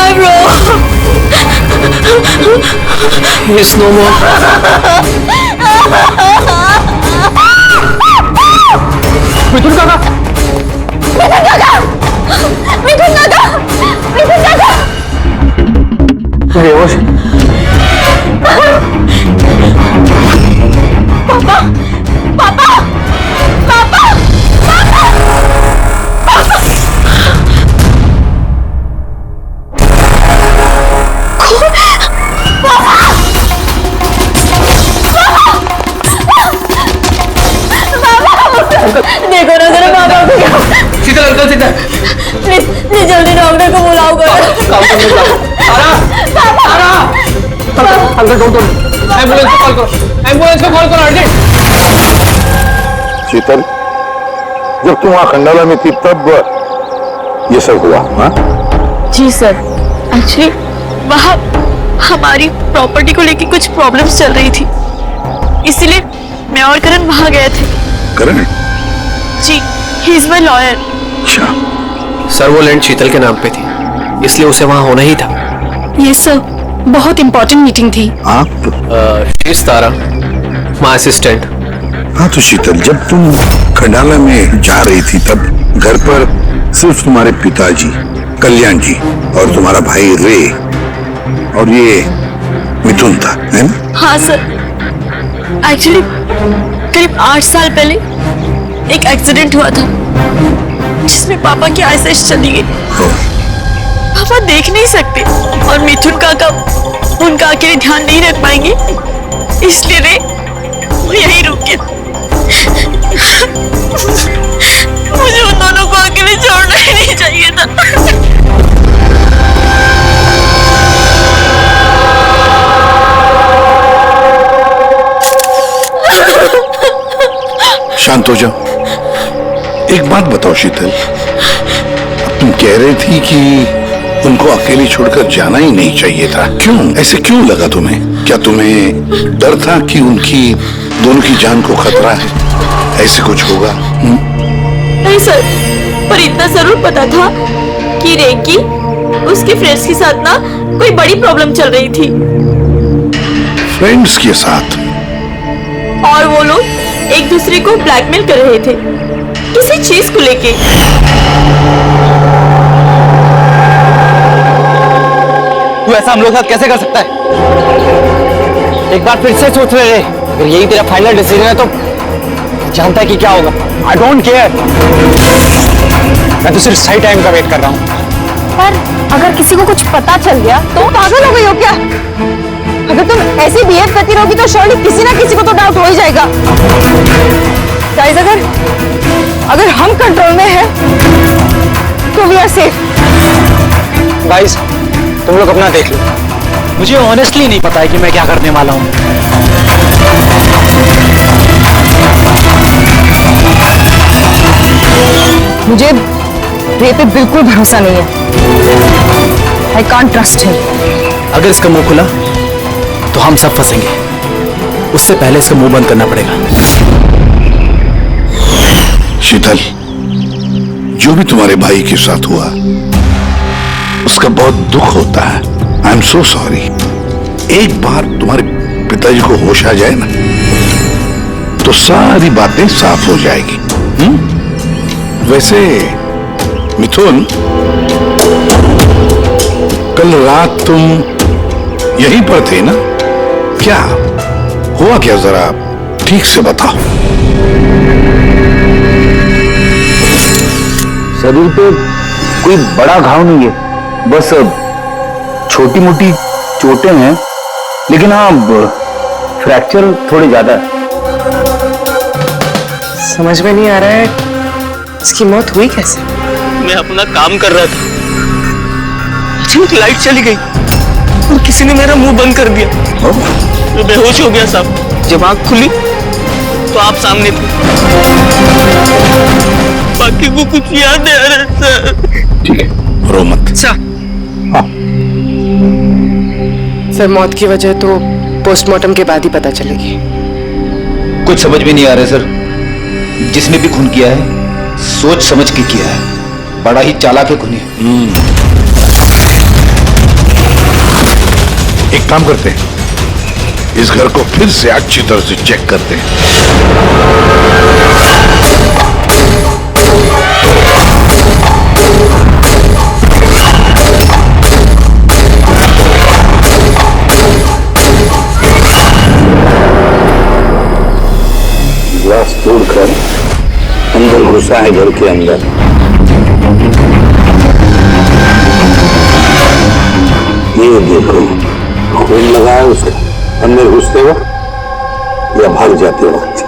alive, bro. He's no more. मिथुन काका, मिथुन काका, मिथुन काका, मिथुन काका। बेहोश। पापा, पापा, पापा, पापा, पापा। देखो ना जरा पापा को क्या। Sheetal uncle Sheetal. Please please जल्दी डॉक्टर को बुलाओ करो। काम करने जाओ। आरा, आरा। Uncle doctor. एम्बुलेंस को कॉल करो। एम्बुलेंस को कॉल करो अर्जेंट। शीतल, जब तुम वहां खंडाला में थी तब ये सब हुआ? हाँ? जी सर, एक्चुअली वहाँ हमारी प्रॉपर्टी को लेके कुछ प्रॉब्लम्स चल रही थी, इसीलिए मैं और करण वहाँ गए थे। करण? Ji, he is my lawyer. अच्छा। सर वो लैंड शीतल के नाम पे थी, इसलिए उसे वहाँ होना ही था। ये सर, बहुत इंपॉर्टेंट मीटिंग थी। आप? तारा, माय असिस्टेंट। हाँ तो शीतल, जब तुम खंडाला में जा रही थी तब घर पर सिर्फ तुम्हारे पिताजी कल्याण जी और तुम्हारा भाई रे और ये मिथुन था, है ना? हाँ सर, एक्चुअली करीब 8 साल पहले एक एक्सीडेंट हुआ था जिसमें पापा की आईसाइट चली गई। पापा देख नहीं सकते और मिथुन काका उनका अकेले ध्यान नहीं रख पाएंगे, इसलिए रे वो यही रुक गए। मुझे उन दोनों को अकेले छोड़ना ही नहीं चाहिए था। शांत हो जाओ। एक बात बताओ शीतल, तुम कह रही थी कि उनको अकेले छोड़कर जाना ही नहीं चाहिए था, क्यों? ऐसे क्यों लगा तुम्हें? क्या तुम्हें डर था कि उनकी दोनों की जान को खतरा है, ऐसे कुछ होगा? नहीं सर, पर इतना जरूर पता था कि रेकी उसके फ्रेंड्स के साथ ना कोई बड़ी प्रॉब्लम चल रही थी। फ्रेंड्स के साथ? और वो लोग एक दूसरे को ब्लैकमेल कर रहे थे किसी चीज को लेके। तू ऐसा हम लोग साथ कैसे कर सकता है? एक बार फिर से सोच रहे, अगर यही तेरा फाइनल डिसीजन है तो जानता है कि क्या होगा। आई डोंट केयर, मैं तो सिर्फ सही टाइम का वेट कर रहा हूँ। पर अगर किसी को कुछ पता चल गया तो पागल हो गई हो क्या? अगर तुम ऐसे बिहेव करती रहोगी तो श्योरली किसी ना किसी को तो डाउट हो ही जाएगा। गाइस, अगर हम कंट्रोल में हैं तो वी आर सेफ। गाइस, तुम लोग अपना देख लो, मुझे ऑनेस्टली नहीं पता है कि मैं क्या करने वाला हूँ। मुझे रे पे बिल्कुल भरोसा नहीं है। I can't trust him. अगर इसका मुंह खुला तो हम सब फंसेंगे, उससे पहले इसका मुंह बंद करना पड़ेगा। शीतल, जो भी तुम्हारे भाई के साथ हुआ उसका बहुत दुख होता है। I am so sorry. एक बार तुम्हारे पिताजी को होश आ जाए ना तो सारी बातें साफ हो जाएगी। वैसे मिथुन, कल रात तुम यहीं पर थे ना? क्या हुआ? क्या जरा ठीक से बताओ। शरीर पे कोई बड़ा घाव नहीं है, बस छोटी मोटी चोटें हैं, लेकिन हाँ फ्रैक्चर थोड़े ज्यादा है। समझ में नहीं आ रहा है इसकी मौत हुई कैसे? मैं अपना काम कर रहा था, अचानक लाइट चली गई और किसी ने मेरा मुंह बंद कर दिया। मैं बेहोश हो गया साहब। जब आंख खुली तो आप सामने थे, बाकी को कुछ याद नहीं आ रहा सर। ठीक है, रो मत। सर, मौत की वजह तो पोस्टमार्टम के बाद ही पता चलेगी। कुछ समझ में नहीं आ रहा है सर। जिसने भी खून किया है सोच समझ के किया है, बड़ा ही चालाक है खूनी। एक काम करते हैं, इस घर को फिर से अच्छी तरह से चेक करते हैं। ग्लास तोड़कर अंदर घुसा है घर के अंदर। ये देखो, खून लगा है उसका अंदर घुसते वक्त या भाग जाते वक्त।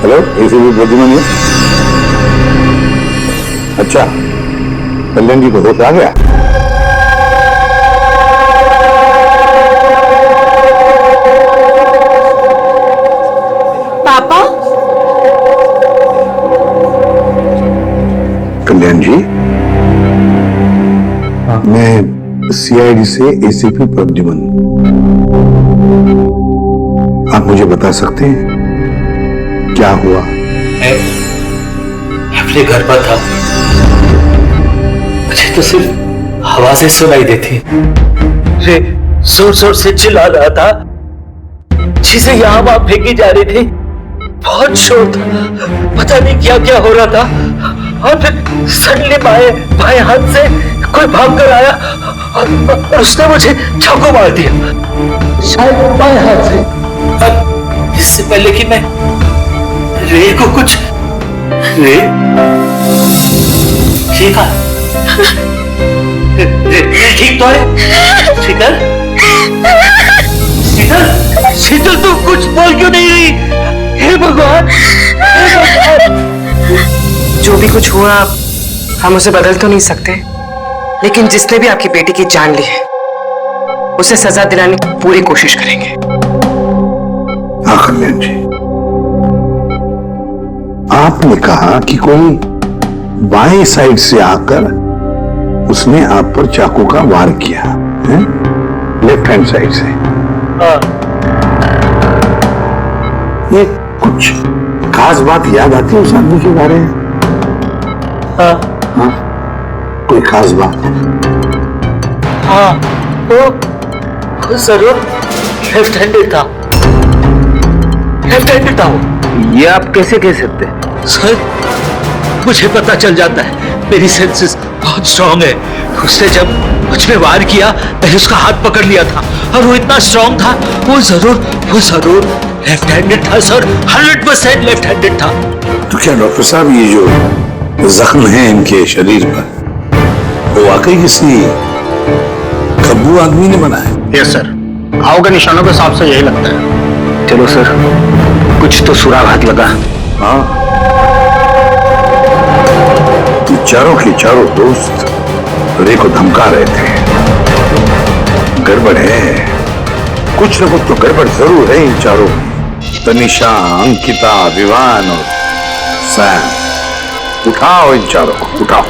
हेलो, एसीपी प्रद्युमन है? अच्छा, कल्याण जी को होश आ गया? पापा, कल्याण जी, मैं सीआईडी से एसीपी प्रद्युमन। आप मुझे बता सकते हैं क्या हुआ? मैं अपने घर पर था, मुझे तो सिर्फ आवाजें सुनाई देती। रे जोर जोर से चिल्ला रहा था, चीजें यहाँ वहां फेंकी जा रही थी, बहुत शोर था, पता नहीं क्या क्या हो रहा था। और फिर सडनली बाएं हाथ से कोई भाग कर आया और उसने मुझे चाकू मार दिया, शायद बाएं हाथ से। अब इससे पहले कि मैं रे को कुछ रे ठीक है, रे ठीक तो है? शीतल, शीतल, शीतल तू कुछ बोल क्यों नहीं रही? हे भगवान, हे भगवान। जो भी कुछ हुआ हम उसे बदल तो नहीं सकते, लेकिन जिसने भी आपकी बेटी की जान ली है उसे सजा दिलाने की पूरी कोशिश करेंगे। हाँ कल्याण जी, आपने कहा कि कोई बाएं साइड से आकर उसने आप पर चाकू का वार किया है, लेफ्ट हैंड साइड से। ये कुछ खास बात याद आती है उस आदमी के बारे में? हाँ, कोई खास बात? हाँ, वो जरूर लेफ्ट हैंडेड था, लेफ्ट हैंडेड था वो। ये आप कैसे कह सकते हैं? सर, मुझे पता चल जाता है, मेरी सेंसेस बहुत स्ट्रांग है। उसने जब मुझ पे वार किया, मैंने उसका हाथ पकड़ लिया था और वो इतना स्ट्रांग था, वो जरूर लेफ्ट हैंडेड था सर, 100% लेफ्ट हैंडेड था। तो क्या डॉक्टर साहब, ये जो जख्म है इनके शरीर पर, वो वाकई किसी कब्बू आदमी ने बनाया? यस सर, घाव के निशानों के हिसाब से यही लगता है। चलो सर, कुछ तो सुराग हाथ लगा। हाँ, ये चारों के चारों दोस्त रे को धमका रहे थे। गड़बड़ है, कुछ न कुछ तो गड़बड़ जरूर है इन चारों में। तनिषा, अंकिता, विवान और सैम। उठाओ इन चारों को, उठाओ।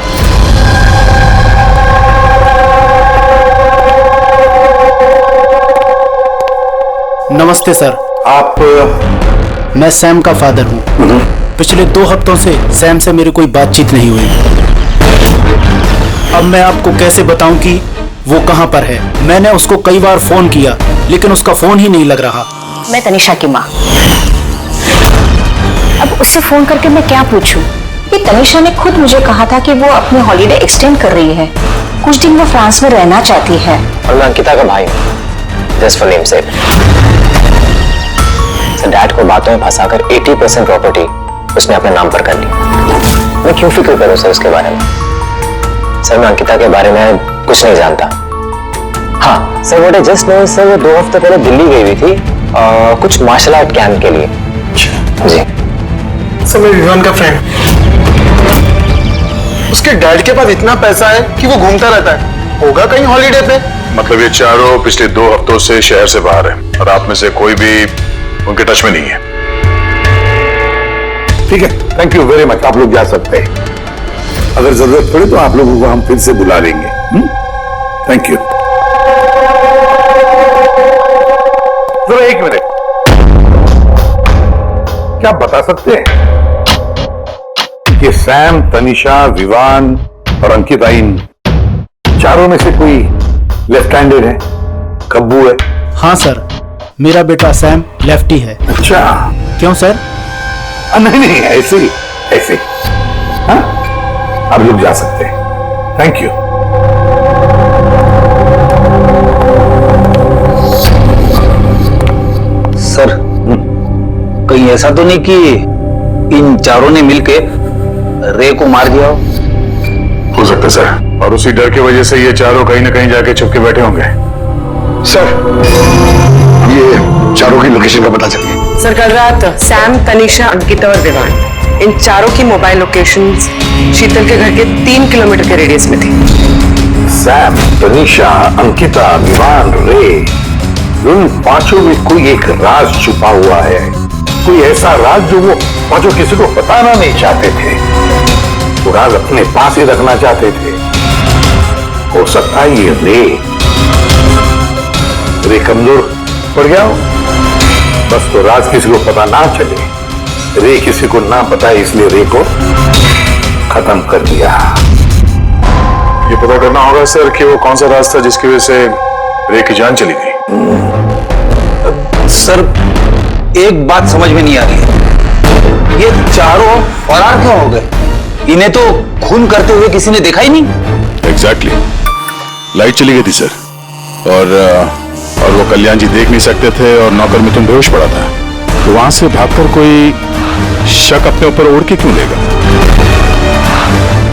नमस्ते सर। आप? मैं सैम का फादर हूँ। पिछले 2 हफ्तों से सैम से मेरी कोई बातचीत नहीं हुई। अब मैं आपको कैसे बताऊं कि वो कहाँ पर है। मैंने उसको कई बार फोन किया, लेकिन उसका फोन ही नहीं लग रहा। मैं तनिषा की माँ। अब उससे फोन करके मैं क्या पूछूं? ये तनिषा ने खुद मुझे कहा था कि वो अपनी हॉलीडे एक्सटेंड कर रही है, कुछ दिन वो फ्रांस में रहना चाहती है। और मैं अंकिता का भाई, just for name sec. Dad को बातों में फंसाकर 80% प्रॉपर्टी उसने अपने नाम पर कर ली। मैं क्यों फिक्र करूं सर उसके बारे में? सर, मैं अंकिता के बारे में कुछ नहीं जानता। हाँ sir, what I just know sir, वो 2 हफ्ते पहले दिल्ली गई हुई थी कुछ मार्शल आर्ट कैंप के लिए। जी सर, मैं विवान का फ्रेंड। उसके डैड के पास इतना पैसा है कि वो घूमता रहता है। होगा कहीं हॉलीडे पे। मतलब ये चारों पिछले 2 हफ्तों से शहर से बाहर है और आप में से कोई भी उनके टच में नहीं है। ठीक है, थैंक यू वेरी मच। आप लोग जा सकते हैं। अगर जरूरत पड़े तो आप लोगों को हम फिर से बुला लेंगे। Thank you. जरा 1 मिनट, क्या आप बता सकते हैं कि सैम, तनिषा, विवान और अंकिता इन चारों में से कोई लेफ्ट हैंडेड है? कब्बू है? हाँ सर, मेरा बेटा सैम लेफ्टी है। अच्छा। क्यों सर? नहीं नहीं, ऐसे ही ऐसे। हाँ, अब लोग जा सकते हैं। Thank you. सर, कहीं ऐसा तो नहीं कि इन चारों ने मिलके रे को मार दिया हो सकता है सर, और उसी डर की वजह से ये चारों कहीं ना कहीं जाके छुप के बैठे होंगे। सर, ये चारों की लोकेशन का पता चल गया। सर, कल रात सैम, तनीषा, अंकिता और विवान, इन चारों की मोबाइल लोकेशंस शीतल के घर के 3 किलोमीटर के रेडियस में थी। सैम, तनीषा, अंकिता, विवान, रे, उन पांचों में कोई एक राज छुपा हुआ है। कोई ऐसा राज जो वो पांचों किसी को बताना नहीं चाहते थे। वो राज अपने पास ही रखना चाहते थे। हो सकता है ये रे कमजोर पड़ गया हो, बस तो राज किसी को पता ना चले। रे किसी को ना पता, इसलिए रे को खत्म कर दिया। ये पता करना होगा सर कि वो कौन सा राज था जिसकी वजह से रे की जान चली गई। सर, एक बात समझ में नहीं आ रही है, ये चारों फरार क्यों हो गए? इन्हें तो खून करते हुए किसी ने देखा ही नहीं। एग्जैक्टली, लाइट चली गई थी सर, और वो कल्याण जी देख नहीं सकते थे और नौकर मिथुन बेहोश पड़ा था, तो वहां से भागकर कोई शक अपने ऊपर ओढ़ के क्यों लेगा?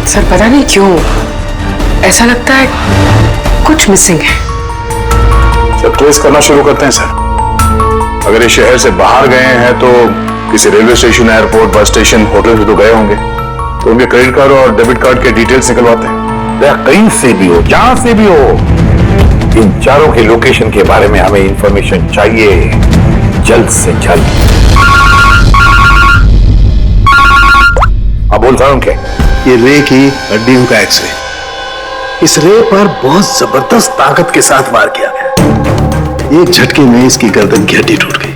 सर, पता नहीं क्यों ऐसा लगता है कुछ मिसिंग है। जब ट्रेस करना शुरू करते हैं सर, अगर ये शहर से बाहर गए हैं तो किसी railway station, airport, bus station, hotel से तो गए होंगे, तो उनके क्रेडिट कार्ड और डेबिट कार्ड के डिटेल्स निकलवाते हैं। या कहीं से भी हो, जहां से भी हो, इन चारों के लोकेशन के बारे में हमें इंफॉर्मेशन चाहिए, जल्द से जल्द। हाँ, बोल सारुण के। ये रे की हड्डियों का एक्सरे। इस रे पर बहुत जबरदस्त ताकत के साथ वार किया गया। एक झटके में इसकी गर्दन की हड्डी टूट गई।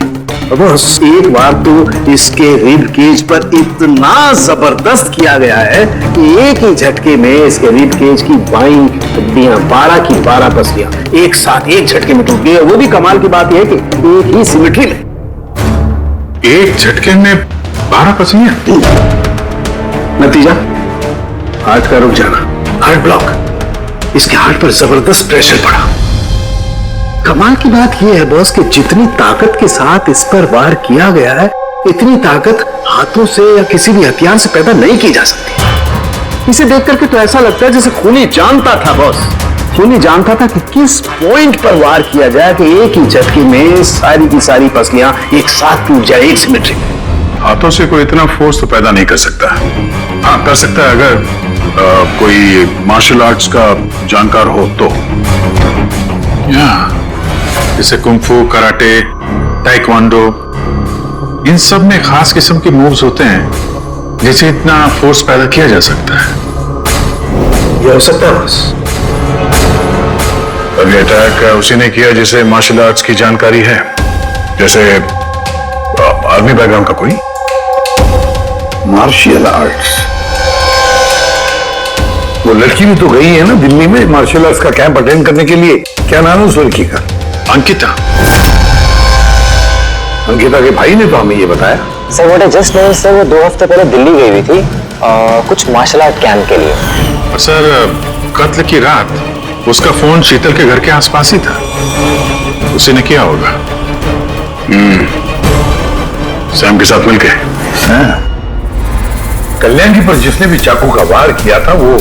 बस एक बार तो इसके रिब केज पर इतना जबरदस्त किया गया है कि एक ही झटके में इसके रिब केज की बाईं हड्डियां 12 की 12 पसलियां एक साथ एक झटके में टूट गई। वो भी कमाल की बात यह है कि एक ही सिमेट्री में। एक झटके में 12 पसलियां? नतीजा हार्ट का रुक जाना, हार्ट ब्लॉक। इसके हार्ट पर जबरदस्त प्रेशर पड़ा। कमाल की बात यह है बॉस कि जितनी ताकत के साथ इस पर वार किया गया है, इतनी ताकत हाथों से या किसी भी हथियार से पैदा नहीं की जा सकती। इसे देख करके तो ऐसा लगता है जैसे खूनी जानता था बॉस, खूनी जानता था कि किस पॉइंट पर वार किया जाए कि एक ही झटके में सारी की सारी पसलियां एक साथ टूट जाए, एक सिमेट्री। हाथों से कोई इतना फोर्स तो पैदा नहीं कर सकता। हाँ, कर सकता है अगर कोई मार्शल आर्ट्स का जानकार हो तो, जैसे कुंफू, कराटे, ताइक्वांडो, इन सब में खास किस्म के मूव्स होते हैं जिससे इतना फोर्स पैदा किया जा सकता है। यह हो सकता है बॉस। अभी अटैक उसी ने किया जिसे मार्शल आर्ट्स की जानकारी है, जैसे आर्मी बैकग्राउंड का कोई। Martial arts? वो लड़की भी तो गई है ना दिल्ली में मार्शल आर्ट्स का कैंप अटेंड करने के लिए। क्या नाम है उस लड़की का? अंकिता। अंकिता के भाई ने तो हमें ये बताया। Sir what I just known sir, वो 2 हफ्ते पहले दिल्ली गई हुई थी कुछ मार्शल आर्ट कैंप के लिए। और सर, कत्ल की रात उसका फोन शीतल के घर के आसपास ही था, उसी ने किया होगा। सैम के साथ मिलके। कल्याण जी पर जिसने भी चाकू का वार किया था वो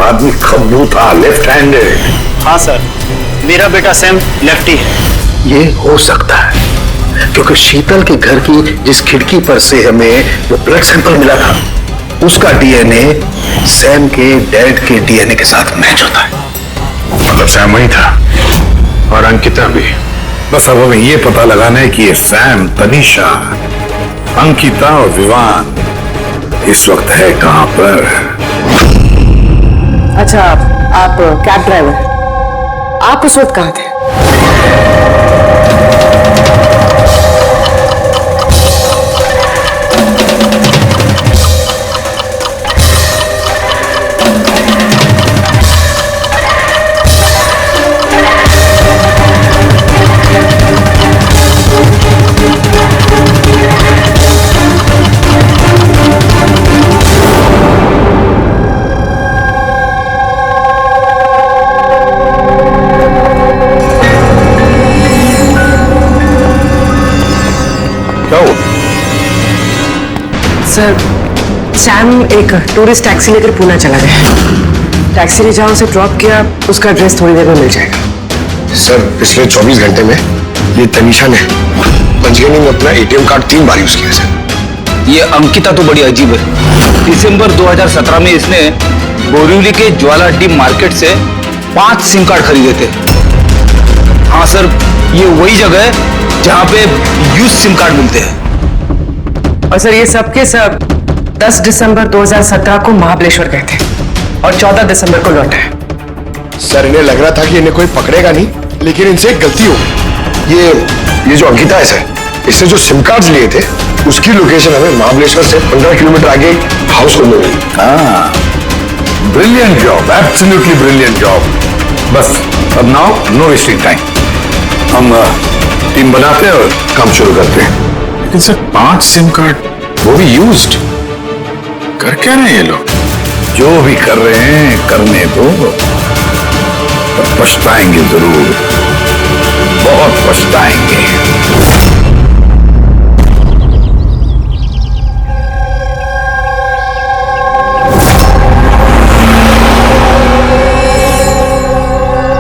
आदमी खब्बू था, लेफ्ट हैंडेड। हाँ सर, मेरा बेटा सैम लेफ्टी है। ये हो सकता है क्योंकि शीतल के घर की जिस खिड़की पर से हमें वो ब्लड सैंपल मिला था, उसका डीएनए सैम के डैड के डीएनए के साथ मैच होता है। मतलब सैम वही था और अंकिता भी। बस अब हमें ये पता लगाना है कि ये सैम, तनीषा, अंकिता और विवान इस वक्त है कहां पर। अच्छा, आप कैब ड्राइवर, आप उस वक्त कहाँ थे? सर, सैम एक टूरिस्ट टैक्सी लेकर पूना चला गया। टैक्सी ने जहाँ उसे ड्रॉप किया उसका एड्रेस थोड़ी देर में मिल जाएगा। सर, पिछले 24 घंटे में ये तनीषा ने पंचगनी में अपना एटीएम कार्ड 3 बार यूज किया सर। ये अंकिता तो बड़ी अजीब है। दिसंबर 2017 में इसने बोरिवली के ज्वाला डी मार्केट से 5 सिम कार्ड खरीदे थे। हाँ सर, ये वही जगह है जहां पे यूज सिम कार्ड मिलते हैं। और सर, ये सब के सब 10 दिसंबर 2017 को महाबलेश्वर गए थे और 14 दिसंबर को लौटे। सर, इन्हें लग रहा था कि इन्हें कोई पकड़ेगा नहीं, लेकिन इनसे एक गलती हो गई। ये जो अंकिता है सर, इससे जो सिम कार्ड्स लिए थे उसकी लोकेशन हमें महाबलेश्वर से 15 किलोमीटर आगे हाउस होल्ड में मिली। Brilliant job, absolutely brilliant job. बस अब नाउ नो वेस्टिंग टाइम, हम टीम बनाते हैं और काम शुरू करते हैं। लेकिन सर 5 सिम कार्ड, वो भी यूज्ड, कर क्या रहे हैं ये लोग? जो भी कर रहे हैं करने दो, पर पछताएंगे जरूर, बहुत पछताएंगे।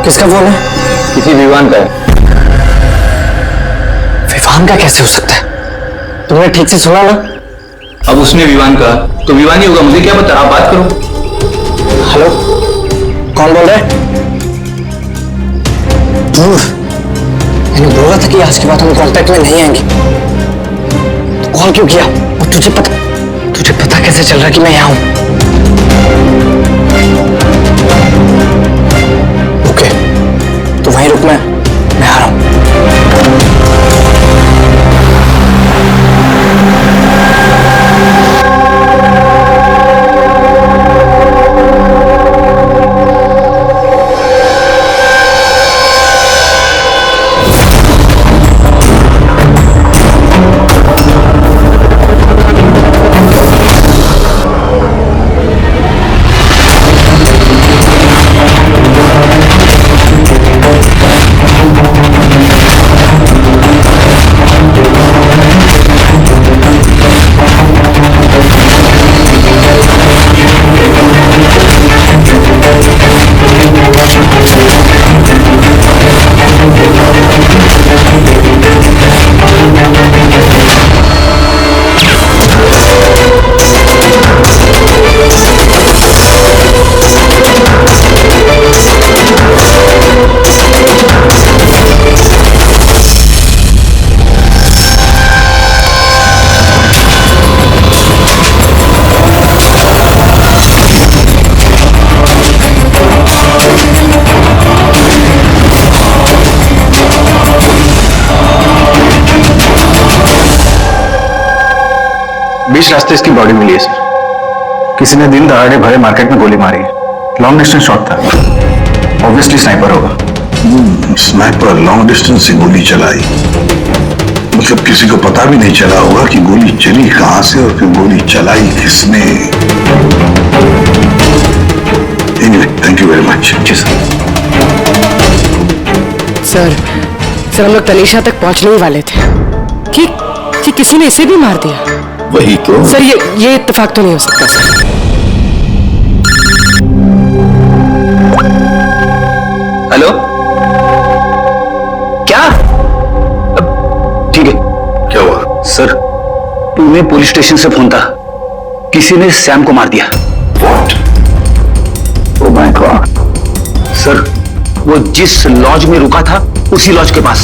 किसका फोन है? किसी विवान का है। विवान का कैसे हो सकता है? तुमने ठीक से सुना ना? अब उसने विवान का तो विवान ही होगा, मुझे क्या पता, आप बात करो। हेलो, कौन बोल रहा है? मैंने बोला था कि आज के बाद हम कांटेक्ट में नहीं आएंगे। तो कॉल क्यों किया? और तुझे पता कैसे चल रहा कि मैं यहाँ हूं? ओके, तो वहीं रुक, मैं आ रहा हूं। बीच रास्ते इसकी बॉडी मिली है सर। किसी ने दिन दहाड़े भरे मार्केट में गोली मारी है। लॉन्ग डिस्टेंस शॉट था, ऑब्वियसली स्नाइपर होगा। स्नाइपर लॉन्ग डिस्टेंस से गोली चलाई, मतलब किसी को पता भी नहीं चला होगा कि गोली चली कहां से और फिर गोली चलाई किसने। Anyway, thank you very much. जी सर। सर, हम लोग तनीषा तक पहुंचने ही वाले थे कि किसी ने इसे भी मार दिया। वही तो सर, ये इत्तेफाक तो नहीं हो सकता सर। हेलो, क्या? ठीक है। क्या हुआ? सर, पुणे पुलिस स्टेशन से फोन था, किसी ने सैम को मार दिया। What? Oh my God. Sir, वो जिस लॉज में रुका था उसी लॉज के पास।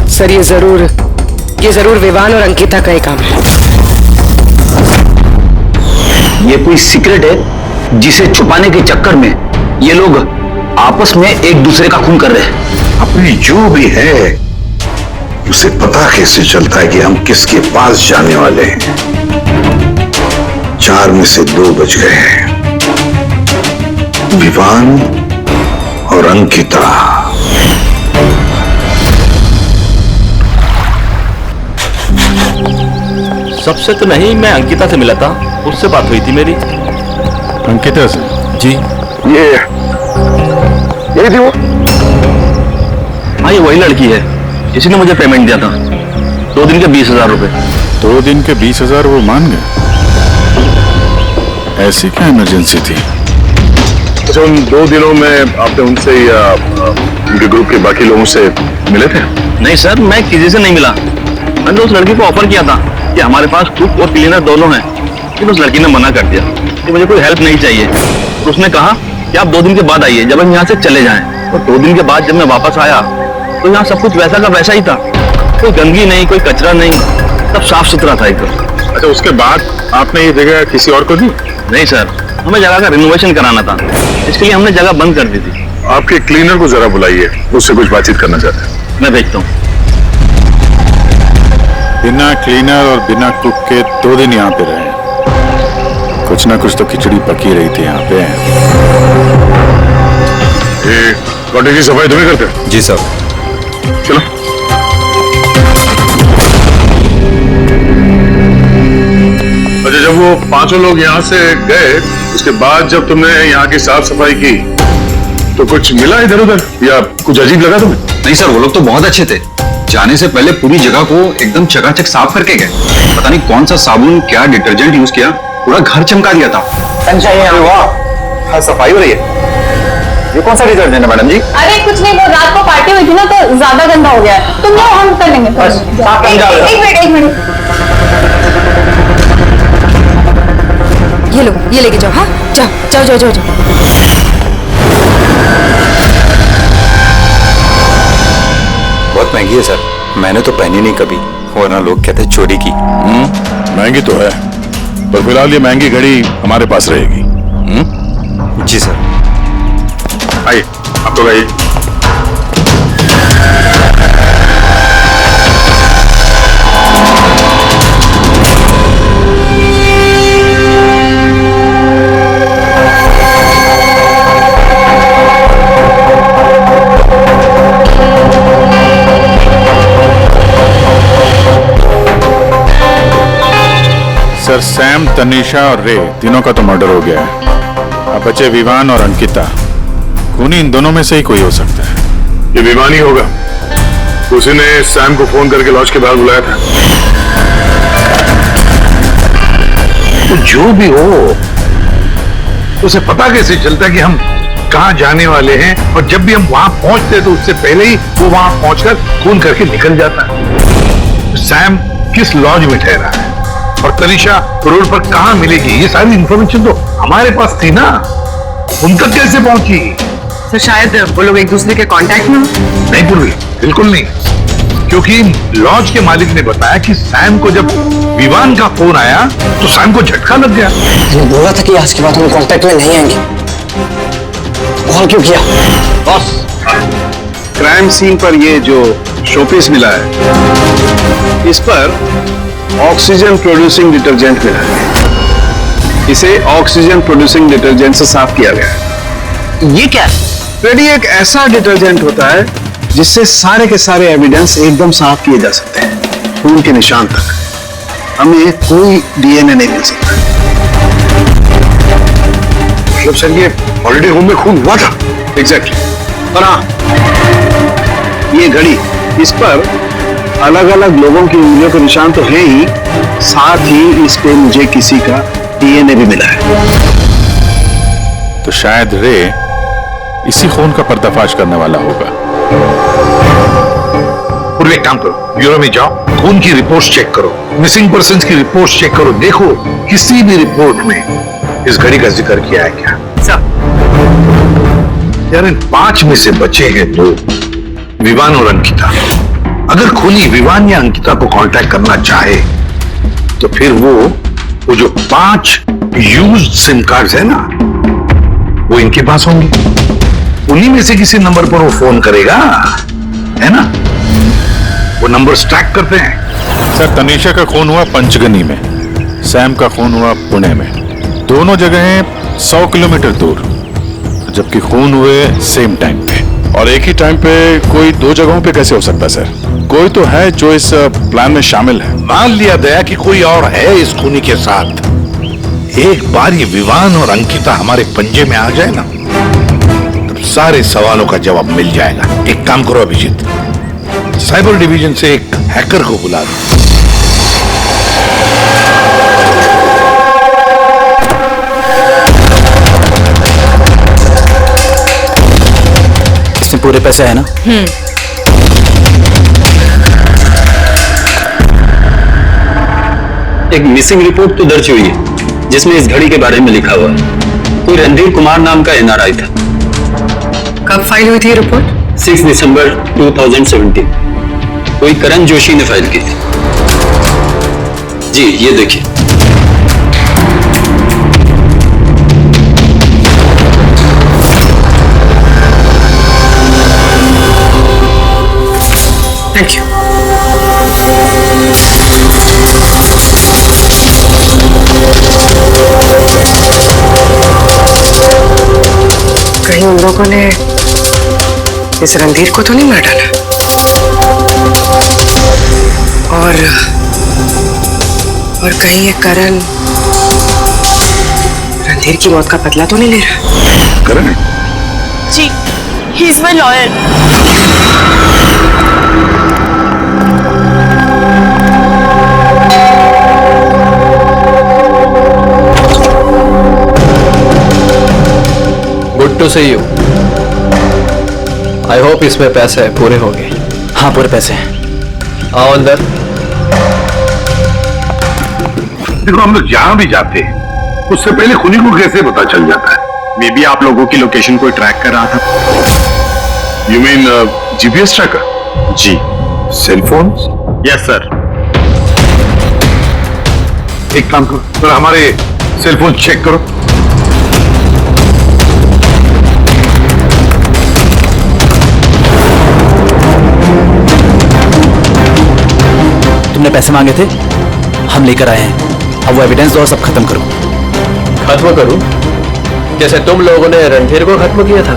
सर, ये जरूर विवान और अंकिता का ही काम है। ये कोई सीक्रेट है जिसे छुपाने के चक्कर में ये लोग आपस में एक दूसरे का खून कर रहे हैं। अपनी जो भी है उसे पता कैसे चलता है कि हम किसके पास जाने वाले हैं? 4 में से 2 बज गए हैं, विवान और अंकिता। सबसे तो नहीं, मैं अंकिता से मिला था, उससे बात हुई थी मेरी। अंकिता से? जी। यही थी वो? हाँ, ये वही लड़की है जिसने मुझे पेमेंट दिया था, 2 दिन के 20,000 रुपए। 2 दिन के 20,000 वो मान गए? ऐसी क्या इमरजेंसी थी? अच्छा, उन 2 दिनों में आपने उनसे या उनके ग्रुप के बाकी लोगों से मिले थे? नहीं सर, मैं किसी से नहीं मिला। मैंने उस लड़की को ऑफर किया था कि हमारे पास कुक और क्लीनर दोनों हैं, लेकिन उस लड़की ने मना कर दिया कि मुझे कोई हेल्प नहीं चाहिए। तो उसने कहा कि आप 2 दिन के बाद आइए, जब हम यहाँ से चले जाएं। और 2 दिन के बाद जब मैं वापस आया तो यहाँ सब कुछ वैसा का वैसा ही था, कोई गंदगी नहीं, कोई कचरा नहीं, सब साफ सुथरा था एकदम। अच्छा, उसके बाद आपने ये जगह किसी और को दी? नहीं सर, हमें जगह का रिनोवेशन कराना था, इसके लिए हमने जगह बंद कर दी थी। आपके क्लीनर को जरा बुलाइए, उससे कुछ बातचीत करना चाहते हैं। मैं भेजता हूँ। बिना क्लीनर और बिना कुक के 2 दिन यहाँ पे रहे। कुछ ना कुछ तो खिचड़ी पकी रही थी यहाँ पे। ये कॉटेज की सफाई तुम्हें करते हो? जी सर। चलो। अच्छा, जब वो 5 लोग यहाँ से गए, उसके बाद जब तुमने यहाँ की साफ सफाई की तो कुछ मिला इधर उधर या कुछ अजीब लगा तुम्हें? नहीं सर, वो लोग तो बहुत अच्छे थे। जाने से पहले पूरी जगह को एकदम चकाचक साफ करके गए। पता नहीं कौन सा साबुन, क्या डिटर्जेंट यूज किया, पूरा घर चमका दिया था। वाह, सफाई हो रही है। ये कौन सा डिटर्जेंट है मैडम जी? अरे कुछ नहीं, वो रात को पार्टी हुई थी ना तो ज्यादा गंदा हो गया है। तुम लोग हम कर लेंगे। एक मिनट। ये लो, ये लेके जाओ। हाँ, जाओ। बहुत महंगी है सर, मैंने तो पहनी नहीं कभी, वरना लोग कहते चोरी की। महंगी तो है, पर फिलहाल ये महंगी घड़ी हमारे पास रहेगी। जी सर। आइए, आप लोग आइए। सर, सैम, तनीषा और रे तीनों का तो मर्डर हो गया है। अब बचे विवान और अंकिता। खूनी इन दोनों में से ही कोई हो सकता है। ये विवान ही होगा, उसी ने सैम को फोन करके लॉज के बाहर बुलाया था। तो जो भी हो, उसे पता कैसे चलता कि हम कहां जाने वाले हैं, और जब भी हम वहां पहुंचते तो उससे पहले ही वो वहां पहुंचकर फोन करके निकल जाता है। सैम किस लॉज में ठहरा है और तनीषा रोड पर कहां मिलेगी, ये सारी इंफॉर्मेशन तो हमारे पास थी ना। उन तक कैसे पहुंची? तो शायद वो लोग एक दूसरे के कांटेक्ट में हो। नहीं पूर्वी, बिल्कुल नहीं, क्योंकि लॉज के मालिक ने बताया कि सैम को जब विवान का फोन आया तो सैम को झटका लग गया। मैंने बोला था कि आज के बाद हम कांटेक्ट में नहीं आएंगे। कॉल क्यों किया? बॉस, क्राइम सीन पर ये जो शोपीस मिला है, इस पर ऑक्सीजन प्रोड्यूसिंग डिटर्जेंट मिला है। इसे ऑक्सीजन प्रोड्यूसिंग डिटर्जेंट से साफ किया गया है। ये क्या? रेडी एक ऐसा डिटर्जेंट होता है जिससे सारे के सारे एविडेंस एकदम साफ किए जा सकते हैं, खून के निशान तक। हमें कोई डीएनए नहीं मिल सकता। मतलब सर, ये ऑलरेडी रूम में खून हुआ था। एग्जैक्टली। और हाँ, ये घड़ी, इस पर अलग अलग लोगों की उंगलियों के निशान तो है ही, साथ ही इस पे मुझे किसी का डीएनए भी मिला है। तो शायद रे इसी खून का पर्दाफाश करने वाला होगा। पूर्व एक काम करो, ब्यूरो में जाओ, खून की रिपोर्ट चेक करो, मिसिंग पर्सन की रिपोर्ट चेक करो, देखो किसी भी रिपोर्ट में इस घड़ी का जिक्र किया है क्या। यार, इन 5 में से बचे हैं 2, विवान और अंकिता। अगर खूनी विवान या अंकिता को कांटेक्ट करना चाहे तो फिर वो जो 5 यूज्ड सिम कार्ड्स है ना, वो इनके पास होंगे। उन्हीं में से किसी नंबर पर वो फोन करेगा, है ना। वो नंबर ट्रैक करते हैं। सर, तनीषा का खून हुआ पंचगनी में, सैम का खून हुआ पुणे में। दोनों जगहें 100 किलोमीटर दूर, जबकि खून हुए सेम टाइम पे। और एक ही टाइम पे कोई 2 जगहों पे कैसे हो सकता है सर? कोई तो है जो इस प्लान में शामिल है। मान लिया गया कि कोई और है इस खूनी के साथ। एक बार ये विवान और अंकिता हमारे पंजे में आ जाए ना, तब सारे सवालों का जवाब मिल जाएगा। एक काम करो अभिजीत, साइबर डिवीजन से एक हैकर को बुला दो। इसमें पूरे पैसे है ना? एक मिसिंग रिपोर्ट तो दर्ज हुई है जिसमें इस घड़ी के बारे में लिखा हुआ है। कोई रणधीर कुमार नाम का एनआरआई था। कब फाइल हुई थी ये रिपोर्ट? 6 दिसंबर 2017। कोई करण जोशी ने फाइल की थी। जी ये देखिए। Thank you. कहीं उन लोगों ने इस रणधीर को तो नहीं मार डाला? और कहीं ये करण रणधीर की मौत का बदला तो नहीं ले रहा? Karan ji, he is my lawyer. Good to see you. I hope इसमें पैसे पूरे हो गए। हाँ पूरे पैसे हैं। आओ अंदर। देखो हम लोग जहां भी जाते हैं उससे पहले खुनी को कैसे पता चल जाता है? मे बी आप लोगों की लोकेशन को ट्रैक कर रहा था। You mean GPS tracker? जी। Cell phone? Yes sir. एक काम करो, तो हमारे सेल फोन चेक करो। तुमने पैसे मांगे थे, हम लेकर आए हैं। अब वो एविडेंस दो और सब खत्म करो। खत्म करूं? जैसे तुम लोगों ने रणधीर को खत्म किया था।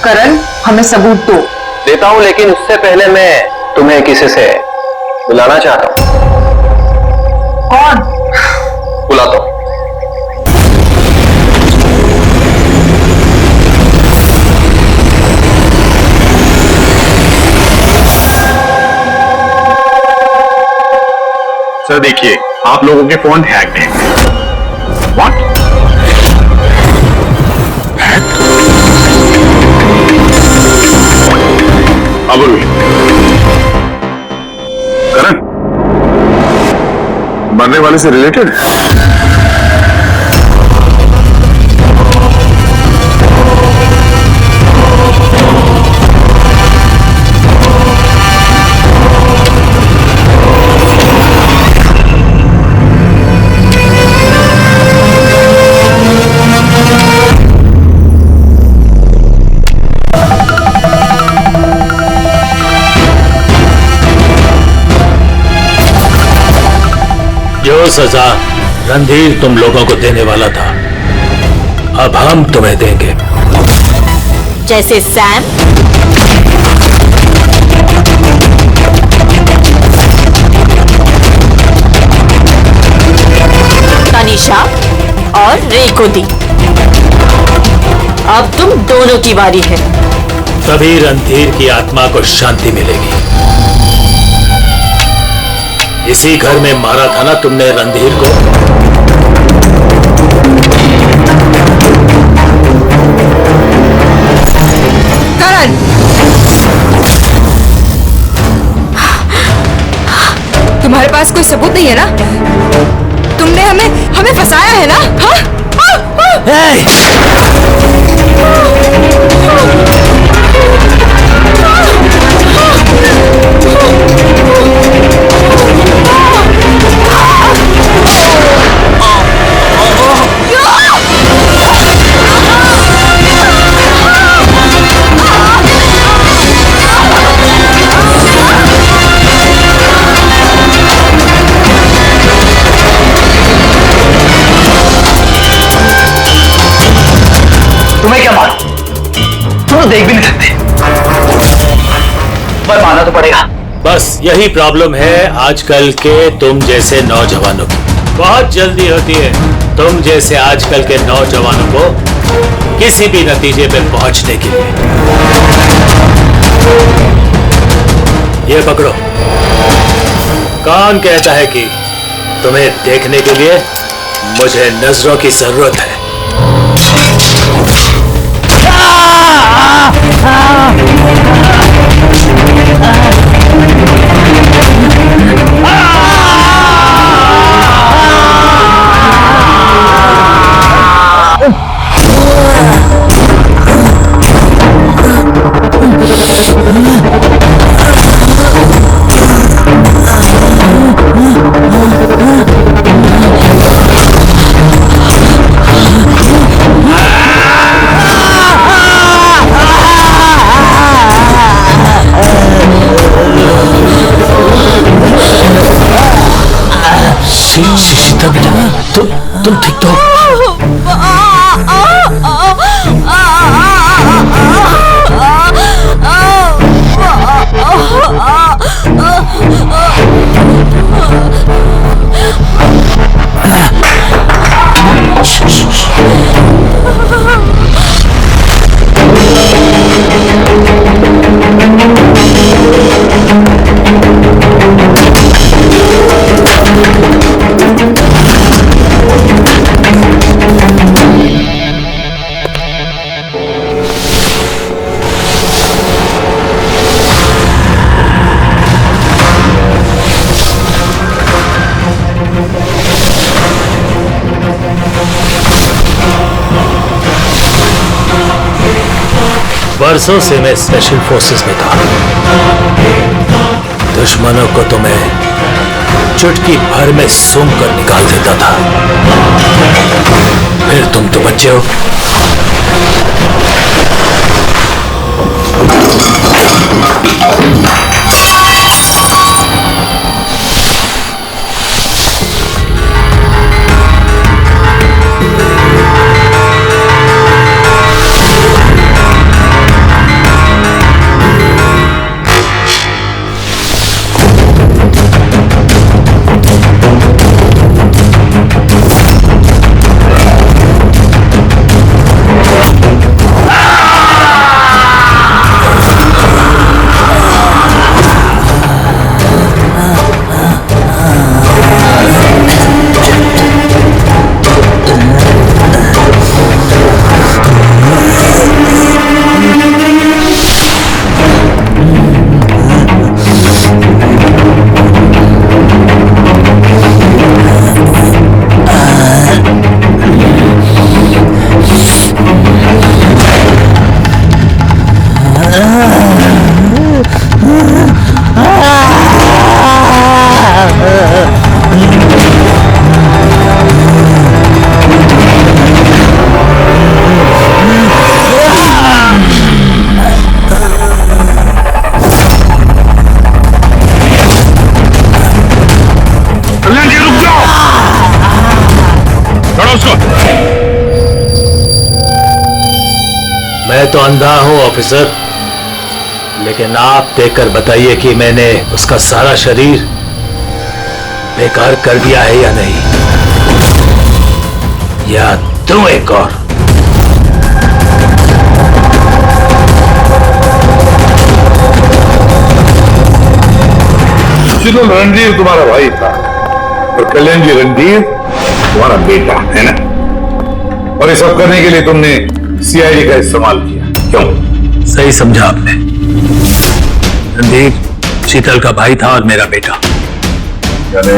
करण, हमें सबूत दो। देता हूं, लेकिन उससे पहले मैं तुम्हें किसी से बुलाना चाहता हूं। कौन? बुलाता हूं। सर देखिए, आप लोगों के फोन हैक्ड हैं। व्हाट? अब करण मरने वाले से रिलेटेड? जो सजा रणधीर तुम लोगों को देने वाला था, अब हम तुम्हें देंगे। जैसे सैम, तनिषा और रे को दी। अब तुम दोनों की बारी है। तभी रणधीर की आत्मा को शांति मिलेगी। इसी घर में मारा था ना तुमने रणधीर को? करण, तुम्हारे पास कोई सबूत नहीं है ना? तुमने हमें फंसाया है ना? तुम्हें क्या मालूम? तुम तो देख भी नहीं सकते, पर मानना तो पड़ेगा। बस यही प्रॉब्लम है आजकल के तुम जैसे नौजवानों की। बहुत जल्दी होती है तुम जैसे आजकल के नौजवानों को किसी भी नतीजे पे पहुंचने के लिए। ये पकड़ो, कौन कहता है कि तुम्हें देखने के लिए मुझे नजरों की जरूरत है? सीता बेटा, तुम ठीक तो हो? बरसों से मैं स्पेशल फोर्सेस में था। दुश्मनों को तो मैं चुटकी भर में सूंघ कर निकाल देता था। फिर तुम तो बच्चे हो। मैं तो अंधा हूं ऑफिसर, लेकिन आप देखकर बताइए कि मैंने उसका सारा शरीर बेकार कर दिया है या नहीं, या दूं एक और? चलो, रणधीर तुम्हारा भाई था और कल्याण जी रणधीर तुम्हारा बेटा है ना, और ये सब करने के लिए तुमने सीआईडी का इस्तेमाल किया, क्यों? सही समझा आपने। रणधीर शीतल का भाई था और मेरा बेटा। यानी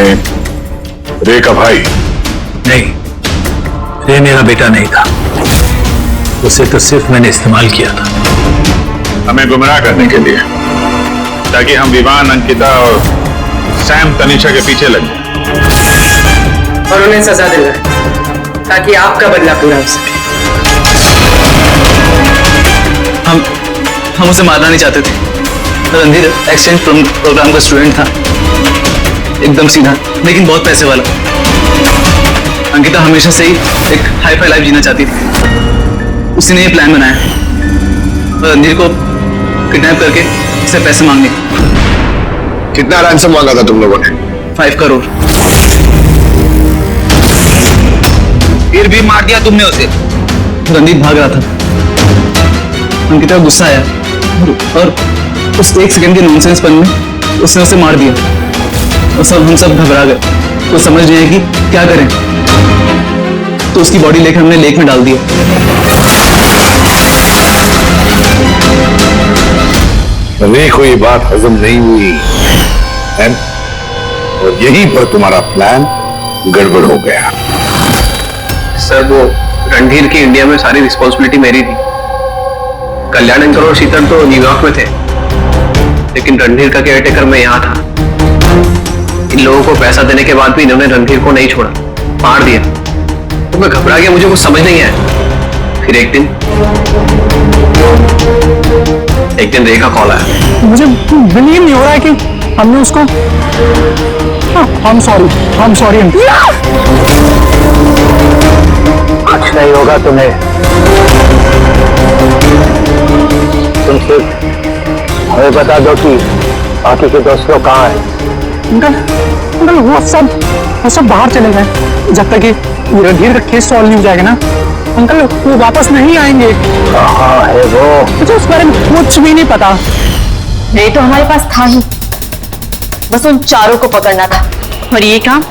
रे का भाई? नहीं, रे मेरा बेटा नहीं था, उसे तो सिर्फ मैंने इस्तेमाल किया था। हमें गुमराह करने के लिए, ताकि हम विवान, अंकिता और सैम तनीषा के पीछे लग जाए और उन्हें सजा दिलवाएं, ताकि आपका बदला पूरा हो सके। हम उसे मारना नहीं चाहते थे। रणधीर एक्सचेंज प्रोग्राम का स्टूडेंट था, एकदम सीधा लेकिन बहुत पैसे वाला। अंकिता हमेशा से ही एक हाई फाई लाइफ जीना चाहती थी, उसी ने ये प्लान बनाया और रणधीर को किडनैप करके उससे पैसे मांगने। कितना रैंसम मांगा था तुम लोगों ने? 5 करोड़। फिर भी मार दिया तुमने उसे। रणधीर भाग रहा था, अंकिता को गुस्सा आया और उस 1 सेकंड के नॉनसेंस पन में उसने उसे मार दिया। तो हम सब घबरा गए, कुछ समझ नहीं आया कि क्या करें, तो उसकी बॉडी लेकर हमने लेक में डाल दिया। रे को ये बात हजम नहीं हुई है? और यहीं पर तुम्हारा प्लान गड़बड़ हो गया। सर वो रणधीर की इंडिया में सारी रिस्पॉन्सिबिलिटी मेरी थी। कल्याण अंकल और शीतल तो न्यूयॉर्क में थे, लेकिन रणधीर का केयरटेकर मैं यहाँ था। इन लोगों को पैसा देने के बाद भी इन्होंने रणधीर को नहीं छोड़ा, मार दिया। तो मैं घबरा गया, मुझे कुछ समझ नहीं आया। फिर एक दिन रे का कॉल आया। मुझे बिलीव नहीं हो रहा है कि हमने उसको I'm sorry कुछ नहीं होगा तुम्हें, तुम सिर्फ हमें बता दो कि बाकी के दोस्त लोग कहाँ हैं। अंकल वो सब बाहर चले गए जब तक कि रणधीर का केस सॉल्व नहीं हो जाएगा ना। अंकल वो वापस नहीं आएंगे। कहाँ है वो? मुझे उस बारे में कुछ भी नहीं पता। रे तो हमारे पास था ही, बस उन चारों को पकड़ना था, और ये काम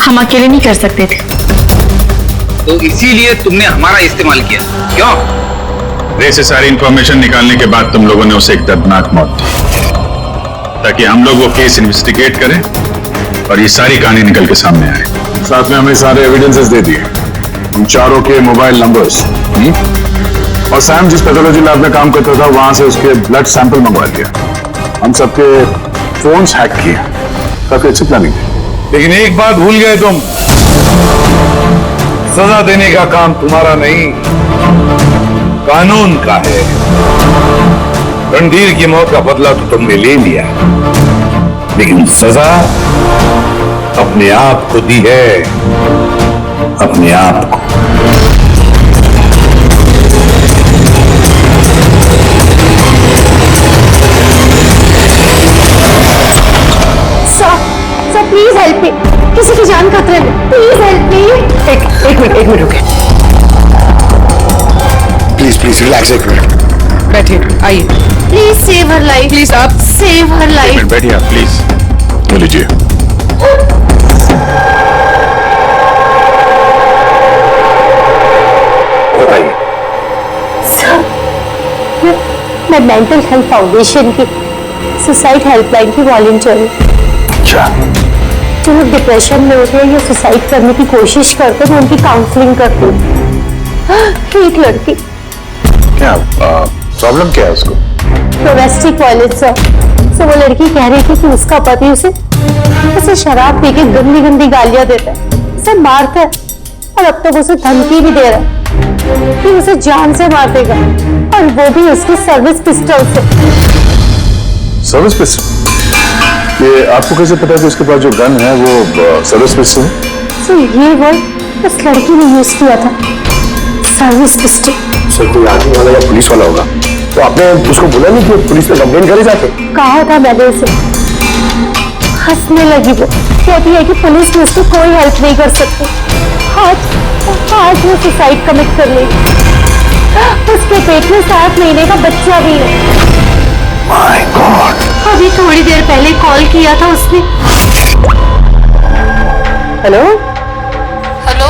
हम अकेले नहीं कर सकते थे। तो इसीलिए तुमने हमारा इस्तेमाल किया, क्यों? रे से सारी इंफॉर्मेशन निकालने के बाद तुम लोगों ने उसे एक दर्दनाक मौत दी, ताकि हम लोग वो केस इन्वेस्टिगेट करें और ये सारी कहानी निकल के सामने आए। साथ में हमें सारे एविडेंसेस दे दिए, उन चारों के मोबाइल नंबर्स, और सैम जिस पैथोलॉजी लैब में काम करता था वहां से उसके ब्लड सैंपल मंगवा दिया। हम सबके फोन्स हैक किए। काफी अच्छी प्लानिंग थी, लेकिन एक बात भूल गए तुम, सजा देने का काम तुम्हारा नहीं, कानून का है। रणधीर की मौत का बदला तो तुमने ले लिया, लेकिन सजा अपने आप को दी है, अपने आप को। सर प्लीज हेल्प मी, किसी की जान खतरे में, प्लीज हेल्प मी। एक मिनट रुके। प्लीज रिलैक्स, एक मिनट बैठिए, आइए। Please save her life, please आप सेव हर लाइफ। बैठिए आप प्लीज, वो लीजिए। बताइए। सर मैं मेंटल हेल्थ फाउंडेशन की सुसाइड हेल्पलाइन की वॉलंटियर हूँ। अच्छा, जो लोग डिप्रेशन में होते हैं या सुसाइड करने की कोशिश करते हैं, मैं उनकी काउंसलिंग करती हूँ। एक लड़की, क्या प्रॉब्लम क्या है उसको? डोमेस्टिक वायलेंस सर, वो लड़की कह रही थी कि उसका पति उसे शराब पी के गंदी गंदी गालियां देता है, उसे मारता है, और अब तक उसे धमकी भी दे रहा है कि उसे जान से मार देगा, और वो भी उसकी सर्विस पिस्टल से। Service pistol? ये आपको कैसे पता कि उसके पास जो गन है वो सर्विस पिस्टल है? सर ये वर्ड उस लड़की ने यूज किया था, सर्विस पिस्टल। सर कोई आर्मी वाला या पुलिस वाला होगा, तो आपने उसको बोला नहीं कि पुलिस में कंप्लेन करे जाके? कहा था मैंने उसे। हंसने लगी वो, कहती है कि पुलिस में उसकी कोई हेल्प नहीं कर सकती। आज वो सुसाइड कमिट कर लेगी। उसके पेट में 7 महीने का बच्चा भी है। My God. अभी थोड़ी देर पहले कॉल किया था उसने। हेलो हेलो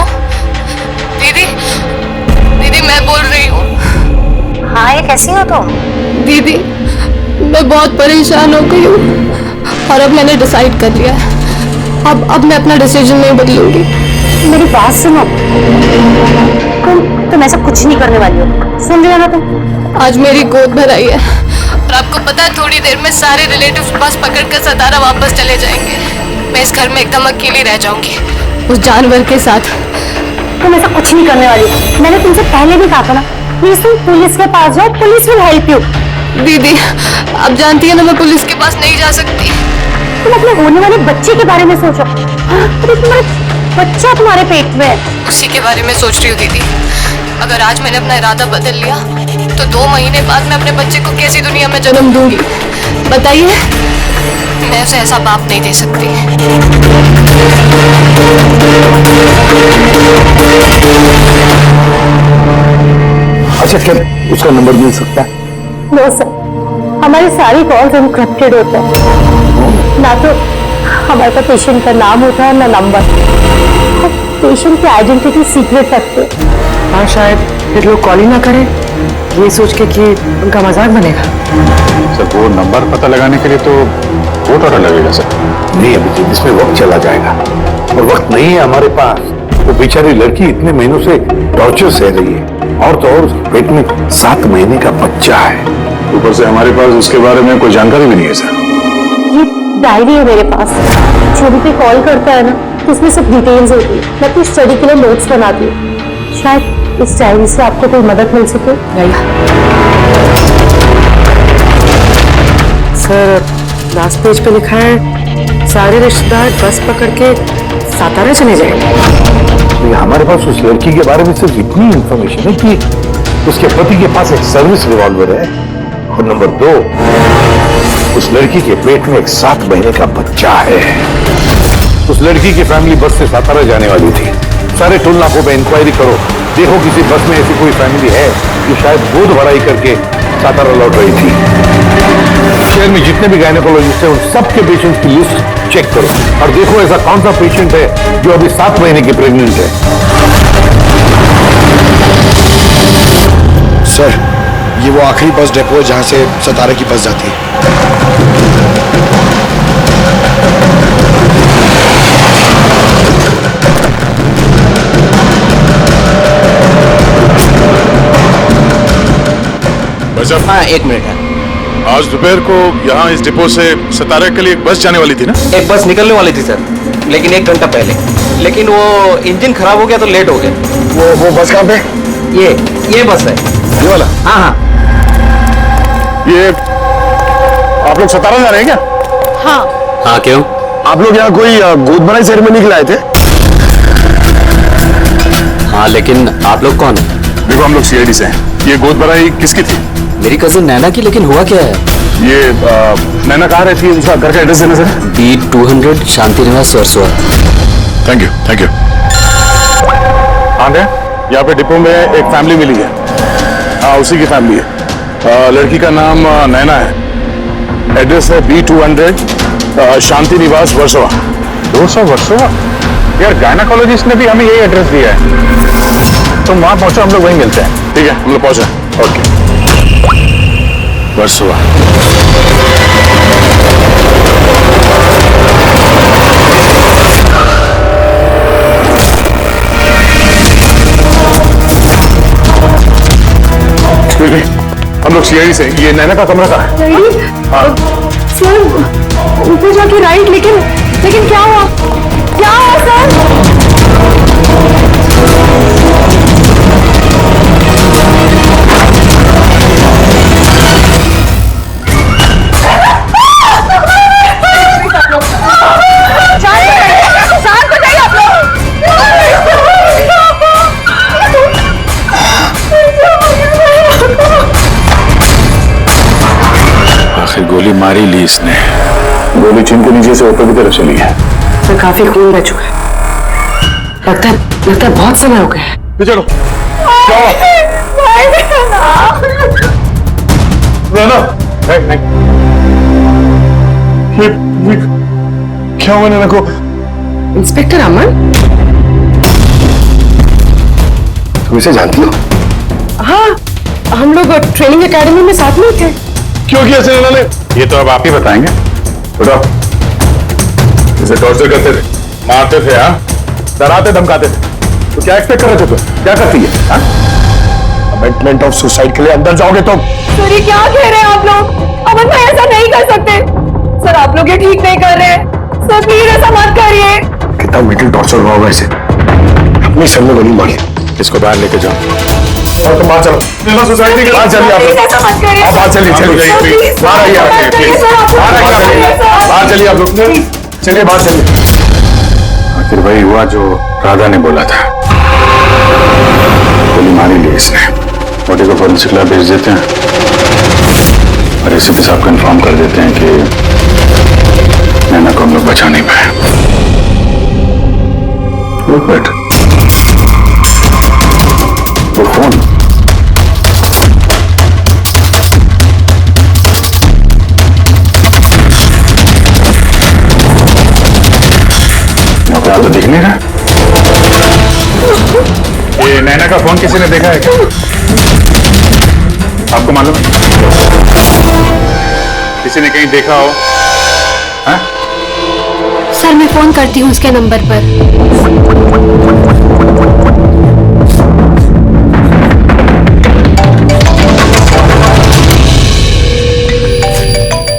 दीदी, दीदी मैं बोल रही हूँ। हाँ ये कैसी हो तुम? दीदी मैं बहुत परेशान हो गई हूँ, और अब मैंने डिसाइड कर लिया है, अब मैं अपना डिसीजन नहीं बदलूंगी। मेरी बात सुनो, तुम ऐसा कुछ नहीं करने वाली हो, सुन रही हो ना तुम? आज मेरी गोद भराई है, और आपको पता है थोड़ी देर में सारे रिलेटिव्स बस पकड़कर सतारा वापस चले जाएंगे। मैं इस घर में एकदम अकेली रह जाऊंगी उस जानवर के साथ। तुम ऐसा कुछ नहीं करने वाली, मैंने तुमसे पहले भी कहा था ना, प्लीज तुम पुलिस के पास जाओ, पुलिस विल हेल्प यू। दीदी आप जानती है ना मैं पुलिस के पास नहीं जा सकती। तुम अपने होने वाले बच्चे के बारे में सोचो। अरे तुम्हारा बच्चा तुम्हारे पेट में है। उसी के बारे में सोच रही हूँ दीदी। अगर आज मैंने अपना इरादा बदल लिया तो 2 महीने बाद मैं अपने बच्चे को कैसी दुनिया में जन्म दूंगी बताइए? मैं उसे ऐसा बाप नहीं दे सकती। अच्छा क्या उसका नंबर मिल सकता है? नो सर, हमारी सारी कॉल्स एनक्रिप्टेड होते हैं, ना तो हमारे पास पेशेंट का नाम होता है ना नंबर, पेशेंट की आइडेंटिटी सीक्रेट रखते हैं। हाँ, शायद फिर लोग कॉल ही ना करें ये सोच के कि उनका मजाक बनेगा। सर वो नंबर पता लगाने के लिए तो बहुत ऑर्डर लगेगा सर। नहीं अभिजीत, इसमें वक्त चला जाएगा और वक्त नहीं है हमारे पास। वो बेचारी लड़की इतने महीनों से टॉर्चर सह रही है और तो और उसके पेट में 7 महीने का बच्चा है। ऊपर से हमारे पास उसके बारे में कोई जानकारी भी नहीं है सर। ये डायरी है मेरे पास, जो भी कॉल करता है ना तो इसमें सब डिटेल्स होती है। मैं अपनी स्टडी के लिए नोट्स बनाती हूँ, शायद इस डायरी से आपको कोई मदद मिल सके। सर लास्ट पेज पे लिखा है सारे रिश्तेदार बस पकड़ के सातारा चले जाएंगे। तो हमारे पास उस लड़की के बारे में सिर्फ इतनी इंफॉर्मेशन है कि उसके पति के पास एक सर्विस रिवॉल्वर है और नंबर 2, उस लड़की के पेट में एक 7 महीने का बच्चा है। उस लड़की की फैमिली बस से सातारा जाने वाली थी। सारे टोल नाकों पे इंक्वायरी करो, देखो किसी बस में ऐसी कोई फैमिली है जो शायद गोद भराई करके सातारा लौट रही थी। शहर में जितने भी गायनेकोलॉजिस्ट हैं उन सबके पेशेंट्स की लिस्ट चेक करो और देखो ऐसा कौन सा पेशेंट है जो अभी 7 महीने की प्रेग्नेंट है। सर, ये वो आखिरी बस डिपो है जहां से सतारा की बस जाती है। हाँ, 1 मिनट है। आज दोपहर को यहाँ इस डिपो से सतारा के लिए एक बस जाने वाली थी ना? एक बस निकलने वाली थी सर, लेकिन 1 घंटा पहले। लेकिन वो इंजन खराब हो गया तो लेट हो गया। वो बस कहाँ पे? ये बस है। ये वाला? हाँ हाँ। ये आप लोग सतारा जा रहे हैं क्या? हाँ। क्यों? आप लोग यहाँ कोई गोद भराई सेरेमनी के लिए आए थे? हाँ, लेकिन आप लोग कौन है? देखो हम लोग सीआईडी से हैं। ये गोद भराई किसकी थी? मेरी कजिन नैना की, लेकिन हुआ क्या है? ये नैना कहाँ रहती है? उसका घर का एड्रेस देना सर। B200 शांति निवास सरसोआ। Thank you. हाँ, यहाँ पे डिपो में एक फैमिली मिली है। हाँ, उसी की फैमिली है। लड़की का नाम नैना है। एड्रेस है B200 शांति निवास वर्सोवा। 200 वर्सोवा? यार गायनेकोलॉजिस्ट ने भी हमें यही एड्रेस दिया है। तुम वहां पहुंचो, हम लोग वहीं मिलते हैं। ठीक है, हम लोग पहुंचे। ओके। वर्सोवा। हम लोग सीआईडी से। ये नैना का कमरा कहाँ है? हाँ। सर ऊपर जाके राइट, लेकिन क्या हुआ सर? आखिर गोली मारी ली इसने। गोली चिन के नीचे से ऊपर की तरफ चली है। सर काफी खून बह चुका है। लगता है बहुत समय हो गया है। चलो। नहीं। ये क्या हुआ नैना को? इंस्पेक्टर अमन, तुम इसे जानती हो? हाँ, हम लोग ट्रेनिंग एकेडमी में साथ में थे। क्यों किया ऐसे नैना ने? ये तो अब आप ही बताएंगे। बताओ। इसे टॉर्चर करते थे, मारते थे, हाँ, डराते धमकाते थे, तो क्या एक्सपेक्ट कर रहे थे तुम? क्या करती है? हाँ? कमिटमेंट ऑफ सुसाइड के लिए अंदर जाओगे तुम? सर, ये क्या कह रहे हैं आप लोग? अमन भाई ऐसा नहीं कर सकते। सर, आप लोग ये ठीक नहीं कर रहे हैं। सर प्लीज ऐसा मत करिए। कितना मेंटल टॉर्चर हुआ होगा इसे। अपनी सर में गोली मारी। इसको बाहर लेके जाओ और तुम बाहर चलो। सोसाइटी के बाहर चलिए आप लोग। ऐसा मत करिए। आप बाहर चलिए। बाहर आइए, प्लीज। बाहर चलिए आप लोग। चलिए बाहर चलिए। आखिर वही हुआ जो राधा ने बोला था। गोली मारी ली इसने। बॉडी को फॉरेंसिक लैब भेज देते हैं और एसीपी साहब को इन्फॉर्म कर देते हैं कि नैना को हम लोग बचा नहीं पाए। वो फोन तो दिख नहीं रहा। ये नैना का फोन किसी ने देखा है क्या? आपको मालूम है? किसी ने कहीं देखा हो? हाँ? सर मैं फोन करती हूँ उसके नंबर पर।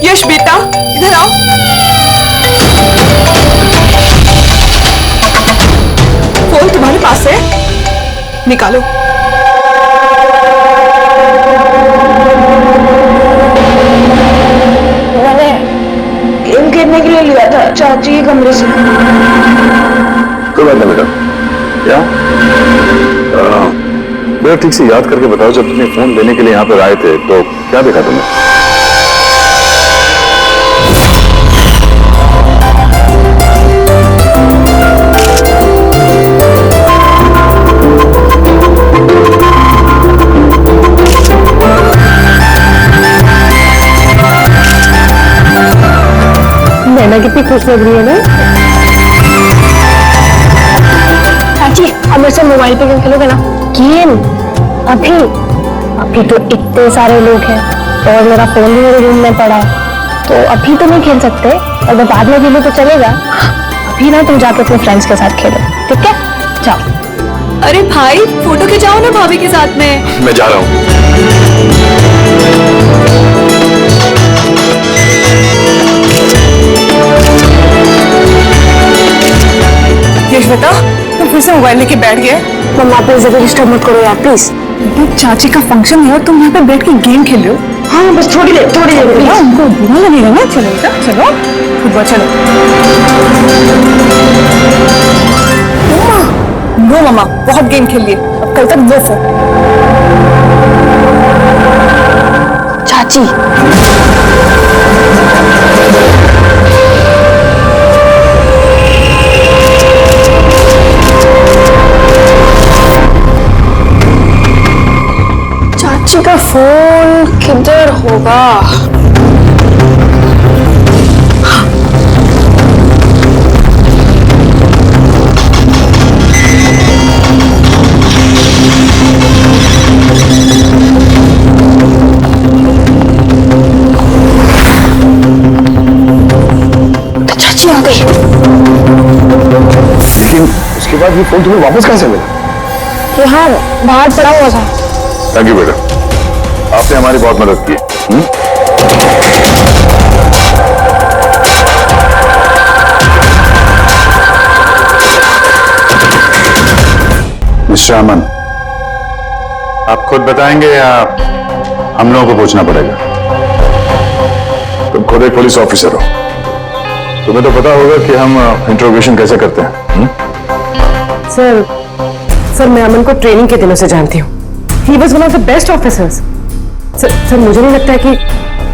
यश बेटा इधर आओ। फोन तुम्हारे पास है, निकालो। मैंने गेम खेलने के लिए लिया था चाची के कमरे से। कोई बात नहीं बेटा। क्या बेटा ठीक से याद करके बताओ, जब तुमने फोन लेने के लिए यहाँ पर आए थे तो क्या देखा तुमने? नैना कितनी खुश लग रही है ना। चाची अब मेरे से मोबाइल पे गेम खेलोगे ना? गेम? अभी अभी तो इतने सारे लोग हैं और मेरा फोन भी मेरे रूम में पड़ा है, तो अभी तो नहीं खेल सकते। अगर बाद में खेलो तो चलेगा। अभी ना तुम जाके अपने फ्रेंड्स के साथ खेलो, ठीक है? जाओ। अरे भाई फोटो खिंचाओ ना भाभी के साथ में। मैं जा रहा हूँ। यश बेटा तुम फिर से मोबाइल लेके बैठ गए। मम्मा प्लीज अगर डिस्टर्ब मत करो यार प्लीज। तो चाची का फंक्शन है और तुम यहाँ पे बैठ के गेम खेल रहे हो। हाँ बस थोड़ी देर भैया उनको बुरा लगेगा ना। चलो बेटा चलो फुटबॉल चलो। नो मम्मा बहुत गेम खेल लिए, अब कल तक नो फोन। चाची चाची का फोन किधर होगा? तो चाची आ गई। लेकिन उसके बाद ये फोन तुम्हें वापस कहाँ से मिला? यहाँ बाहर पड़ा हुआ था। थैंक यू बेटा, आपने हमारी बहुत मदद की। मिस्टर अमन, आप खुद बताएंगे या हम लोगों को पूछना पड़ेगा? तुम खुद एक पुलिस ऑफिसर हो, तुम्हें तो पता होगा कि हम इंट्रोगेशन कैसे करते हैं। सर मैं अमन को ट्रेनिंग के दिनों से जानती हूँ। He was one of the best officers. Sir मुझे नहीं लगता है कि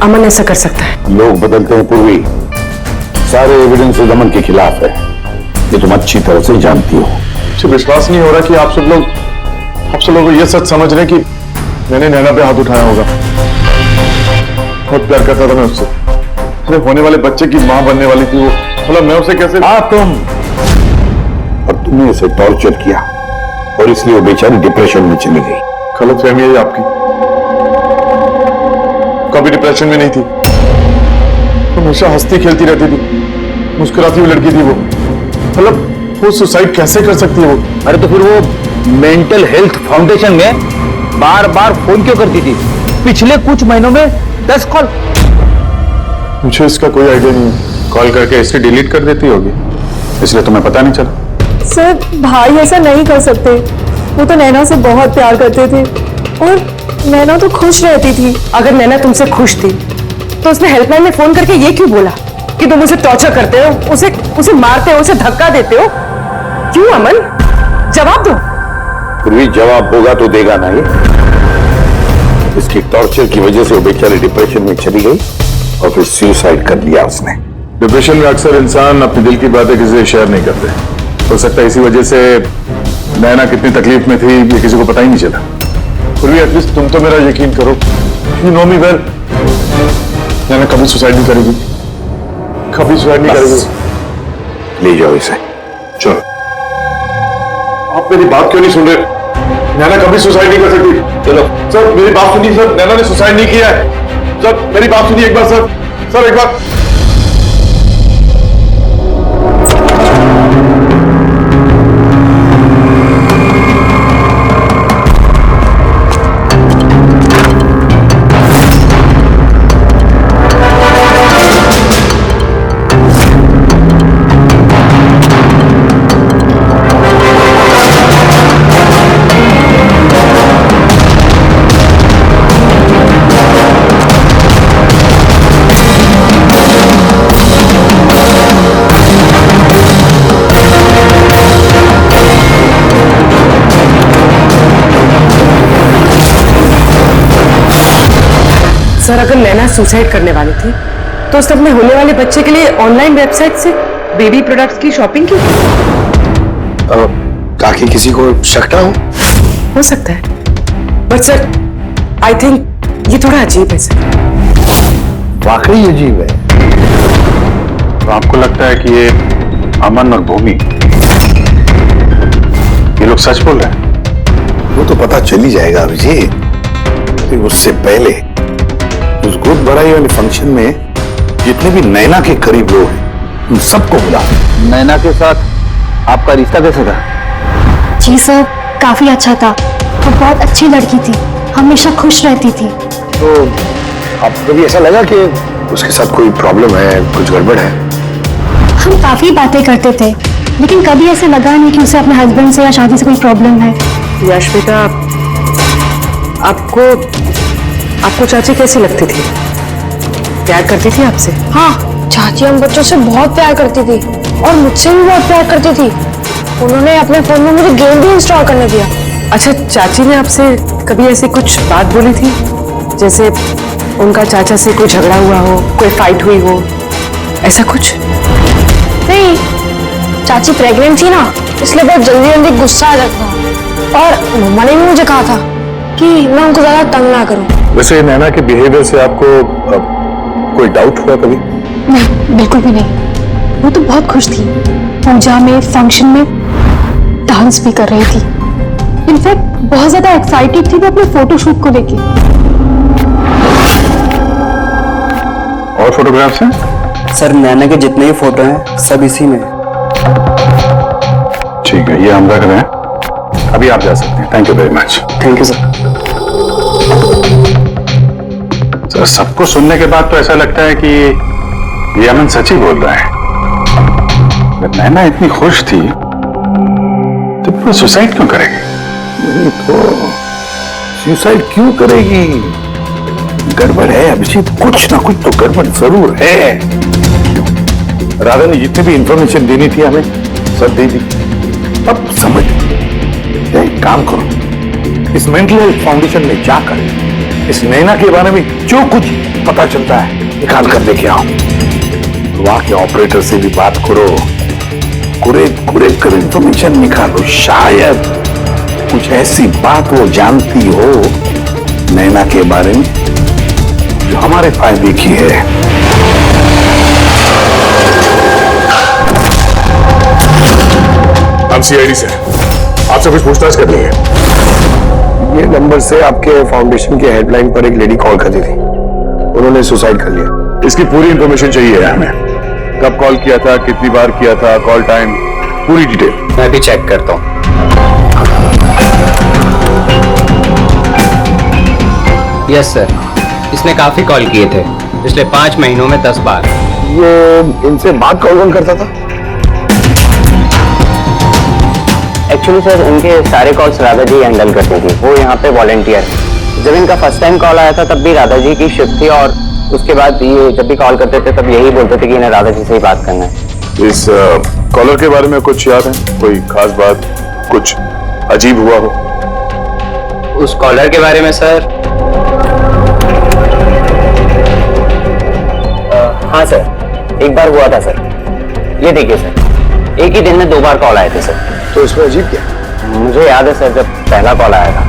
अमन ऐसा कर सकता है। लोग बदलते हैं पूर्वी, सारे एविडेंस अमन के खिलाफ है, ये तुम अच्छी तरह से जानती हो। मुझे विश्वास नहीं हो रहा कि आप सब लोग ये सच समझ रहे हैं कि मैंने नैना पे हाथ उठाया होगा। बहुत प्यार करता था मैं उससे। अरे होने वाले बच्चे की मां बनने वाली थी वो, मतलब मैं उसे कैसे? तुम और तुमने उसे टॉर्चर किया और इसलिए वो बेचारी डिप्रेशन में चली गई। गलत फहमी है आपकी, कभी डिप्रेशन में नहीं थी, हमेशा हंसती खेलती रहती थी, मुस्कुराती हुई लड़की थी वो। मतलब वो सुसाइड कैसे कर सकती है वो? अरे तो फिर वो मेंटल हेल्थ फाउंडेशन में बार बार फोन क्यों करती थी? पिछले कुछ महीनों में 10 कॉल। मुझे इसका कोई आइडिया नहीं है। कॉल करके इसकी डिलीट कर देती होगी, इसलिए तुम्हें पता नहीं चला। सर भाई ऐसा नहीं कर सकते, वो तो नैना से बहुत प्यार करते थे और नैना तो खुश रहती थी। अगर नैना तुमसे खुश थी तो उसने हेल्पलाइन में फोन करके ये क्यों बोला कि तुम उसे टॉर्चर करते हो, उसे मारते हो, उसे धक्का देते हो? क्यों अमन, जवाब दो। फिर भी जवाब होगा तो देगा ना ये। इसकी टॉर्चर की वजह से वो बेचारी डिप्रेशन में चली गई और फिर सुसाइड कर लिया उसने। डिप्रेशन में अक्सर इंसान अपने दिल की बातें किसी से शेयर नहीं करते। हो सकता है इसी वजह से नैना कितनी तकलीफ में थी ये किसी को पता ही नहीं चला। फिर भी एटलीस्ट तुम तो मेरा यकीन करो, यू नो मी वेल, नैना कभी सुसाइड नहीं करेगी, कभी सुसाइड नहीं करेगी। ले जाओ इसे, चलो, आप मेरी बात क्यों नहीं सुन रहे? नैना कभी सुसाइड नहीं कर सकती। चलो सर, मेरी बात सुनिए सर, नैना ने सुसाइड नहीं किया है। सर मेरी बात सुनिए एक बार सर, सर एक बार। सर अगर नैना सुसाइड करने वाली थी तो उसने अपने होने वाले बच्चे के लिए ऑनलाइन वेबसाइट से बेबी प्रोडक्ट्स की शॉपिंग की। ताकि किसी को शक ना हो सकता है, बट सर आई थिंक ये थोड़ा अजीब है सर। वाकई अजीब है। तो आपको लगता है कि ये अमन और भूमि ये लोग सच बोल रहे हैं? वो तो पता चल ही जाएगा अभिजीत, लेकिन उससे पहले उस गोद भराई वाले फंक्शन में जितने भी नैना के करीब लोग हैं उन सबको बुला। नैना के साथ आपका रिश्ता कैसे था? जी सर, काफी अच्छा था। वो बहुत अच्छी लड़की थी, हमेशा खुश रहती थी। तो आपको भी ऐसा लगा कि उसके साथ कोई प्रॉब्लम है, कुछ गड़बड़ है? हम काफी बातें करते थे, लेकिन कभी ऐसे लगा नहीं कि उसे अपने हस्बैंड से या शादी से कोई प्रॉब्लम है। यश बेटा, आपको चाची कैसी लगती थी? प्यार करती थी आपसे? हाँ, चाची हम बच्चों से बहुत प्यार करती थी और मुझसे भी बहुत प्यार करती थी। उन्होंने अपने फोन में मुझे गेम भी इंस्टॉल करने दिया। अच्छा, चाची ने आपसे कभी ऐसी कुछ बात बोली थी, जैसे उनका चाचा से कोई झगड़ा हुआ हो, कोई फाइट हुई हो, ऐसा कुछ? नहीं, चाची प्रेग्नेंट थी ना, इसलिए बहुत जल्दी जल्दी गुस्सा आ जाता था। और मम्मा ने भी मुझे कहा था कि मैं उनको ज्यादा तंग ना करूं। वैसे नैना के बिहेवियर से आपको कोई डाउट हुआ कभी? नहीं, बिल्कुल भी नहीं। वो तो बहुत खुश थी, पूजा में, फंक्शन में डांस भी कर रही थी। इनफैक्ट बहुत ज्यादा एक्साइटेड थी वो अपने फोटोशूट को लेके। और फोटोग्राफ्स हैं? सर नैना के जितने भी फोटो हैं सब इसी में। ठीक है, ये हम रख रहे हैं, अभी आप जा सकते हैं। Thank you very much. Thank you sir. Sir सबको सुनने के बाद तो ऐसा लगता है कि ये अमन सच ही बोल रहा है। अगर नैना इतनी खुश थी तो वो सुसाइड क्यों करेगी? नहीं तो सुसाइड क्यों करेगी? गड़बड़ है अभिजीत, कुछ ना कुछ तो गड़बड़ जरूर है। राधा ने जितनी भी इंफॉर्मेशन देनी थी हमें सब दे दी। अब समझ एक काम करो, इस मेंटल हेल्थ फाउंडेशन में जाकर इस नैना के बारे में जो कुछ पता चलता है निकाल कर लेके आओ। वहां के ऑपरेटर से भी बात करो, कुरे कर इंफॉर्मेशन निकालो। शायद कुछ ऐसी बात वो जानती हो नैना के बारे में जो हमारे फायदे की है। हम सीआईडी से आपसे कुछ पूछताछ कर लेंगे। ये नंबर से आपके फाउंडेशन के हेडलाइन पर एक लेडी कॉल करती थी, उन्होंने सुसाइड कर लिया। इसकी पूरी इंफॉर्मेशन चाहिए हमें, कब कॉल किया था, कितनी बार किया था, कॉल टाइम, पूरी डिटेल। मैं भी चेक करता हूँ। यस सर, इसने काफी कॉल किए थे पिछले 5 महीनों में 10 बार। ये इनसे बात कौन करता था? एक्चुअली सर इनके सारे कॉल्स राधा जी हैंडल करती थी, वो यहाँ पे वॉलंटियर है। जब इनका फर्स्ट टाइम कॉल आया था तब भी राधा जी की शिफ्ट थी, और उसके बाद ये जब भी कॉल करते थे तब यही बोलते थे कि इन्हें राधा जी से ही बात करना है। इस कॉलर के बारे में कुछ याद है? कोई खास बात, कुछ अजीब हुआ हो? उस कॉलर के बारे में सर, हाँ सर, एक बार हुआ था सर। ये देखिए सर, एक ही दिन में 2 बार कॉल आए थे सर। तो इसमें अजीब क्या? मुझे याद है सर, जब पहला कॉल आया था।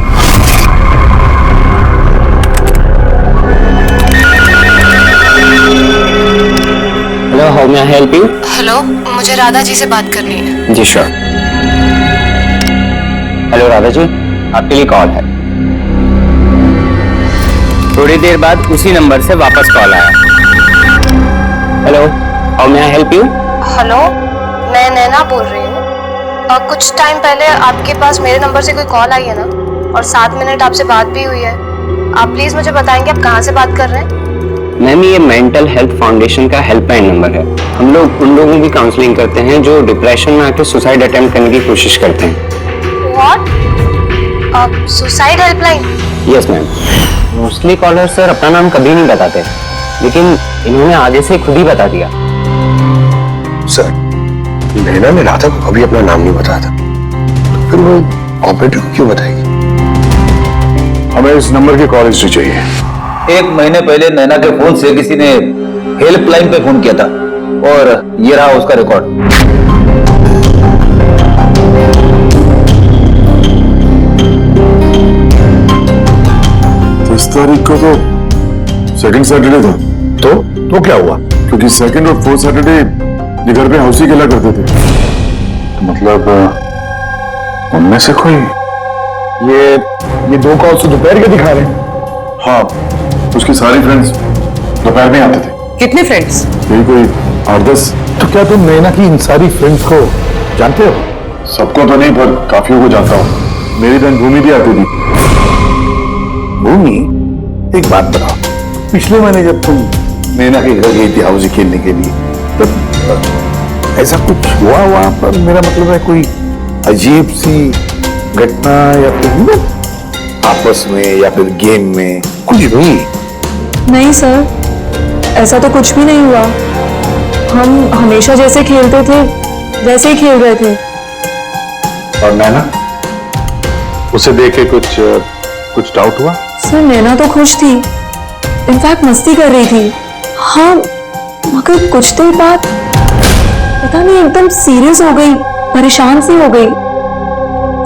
Hello how may I help you? Hello, मुझे राधा जी से बात करनी है। जी श्योर। हेलो राधा जी, आपके लिए कॉल है। थोड़ी देर बाद उसी नंबर से वापस कॉल आया। Hello, how may I help you? Hello, मैं नैना बोल रही हूँ। कुछ टाइम पहले आपके पास मेरे नंबर से कोई कॉल आई है ना, और 7 मिनट आपसे बात भी हुई है। आप प्लीज मुझे बताएंगे आप कहाँ से बात कर रहे हैं? मैम, ये मेंटल हेल्थ फाउंडेशन का हेल्पलाइन नंबर है। हम लोग उन लोगों की काउंसलिंग करते हैं जो डिप्रेशन में आके सुसाइड अटेम्प्ट करने की कोशिश करते हैं। What? Suicide helpline? Yes ma'am. Mostly caller sir अपना नाम कभी नहीं बताते, लेकिन इन्होंने आगे से खुद ही बता दिया। सर, नैना ने राधा को कभी अपना नाम नहीं बताया था, तो फिर वो ऑपरेटर को क्यों बताएगी? हमें इस नंबर की कॉल हिस्ट्री चाहिए। 1 महीने पहले नैना के फोन से किसी ने हेल्पलाइन पे फोन किया था, और ये रहा उसका रिकॉर्ड। 10 तारीख को तो सेकंड सैटरडे था। तो क्या हुआ? क्योंकि सेकंड और फोर्थ सैटरडे ये घर पे हाउसी खेला करते थे। तो मतलब उनमें से कोई ये 2 कॉल्स तो दोपहर के दिखा रहे हैं। हाँ, उसकी सारी फ्रेंड्स दोपहर में आते थे। कितने फ्रेंड्स? यही कोई 8-10। तो क्या तुम नैना की इन सारी फ्रेंड्स को जानते हो? सबको तो नहीं, पर काफियों को जानता हूँ। मेरी बहन भूमि भी आती थी। भूमि, एक बात बताओ, पिछले महीने जब तुम नैना के घर गई थी हाउसी खेलने के लिए, तब ऐसा कुछ हुआ वहां पर? मेरा मतलब है कोई अजीब सी घटना, या फिर आपस में या फिर गेम में कुछ भी? नहीं सर, ऐसा तो कुछ भी नहीं हुआ। हम हमेशा जैसे खेलते थे वैसे ही खेल रहे थे। और नैना, उसे देख के कुछ डाउट हुआ? सर, नैना तो खुश थी, इनफैक्ट मस्ती कर रही थी। हाँ, मगर कुछ देर बाद पता नहीं एकदम सीरियस हो गई, परेशान सी हो गई।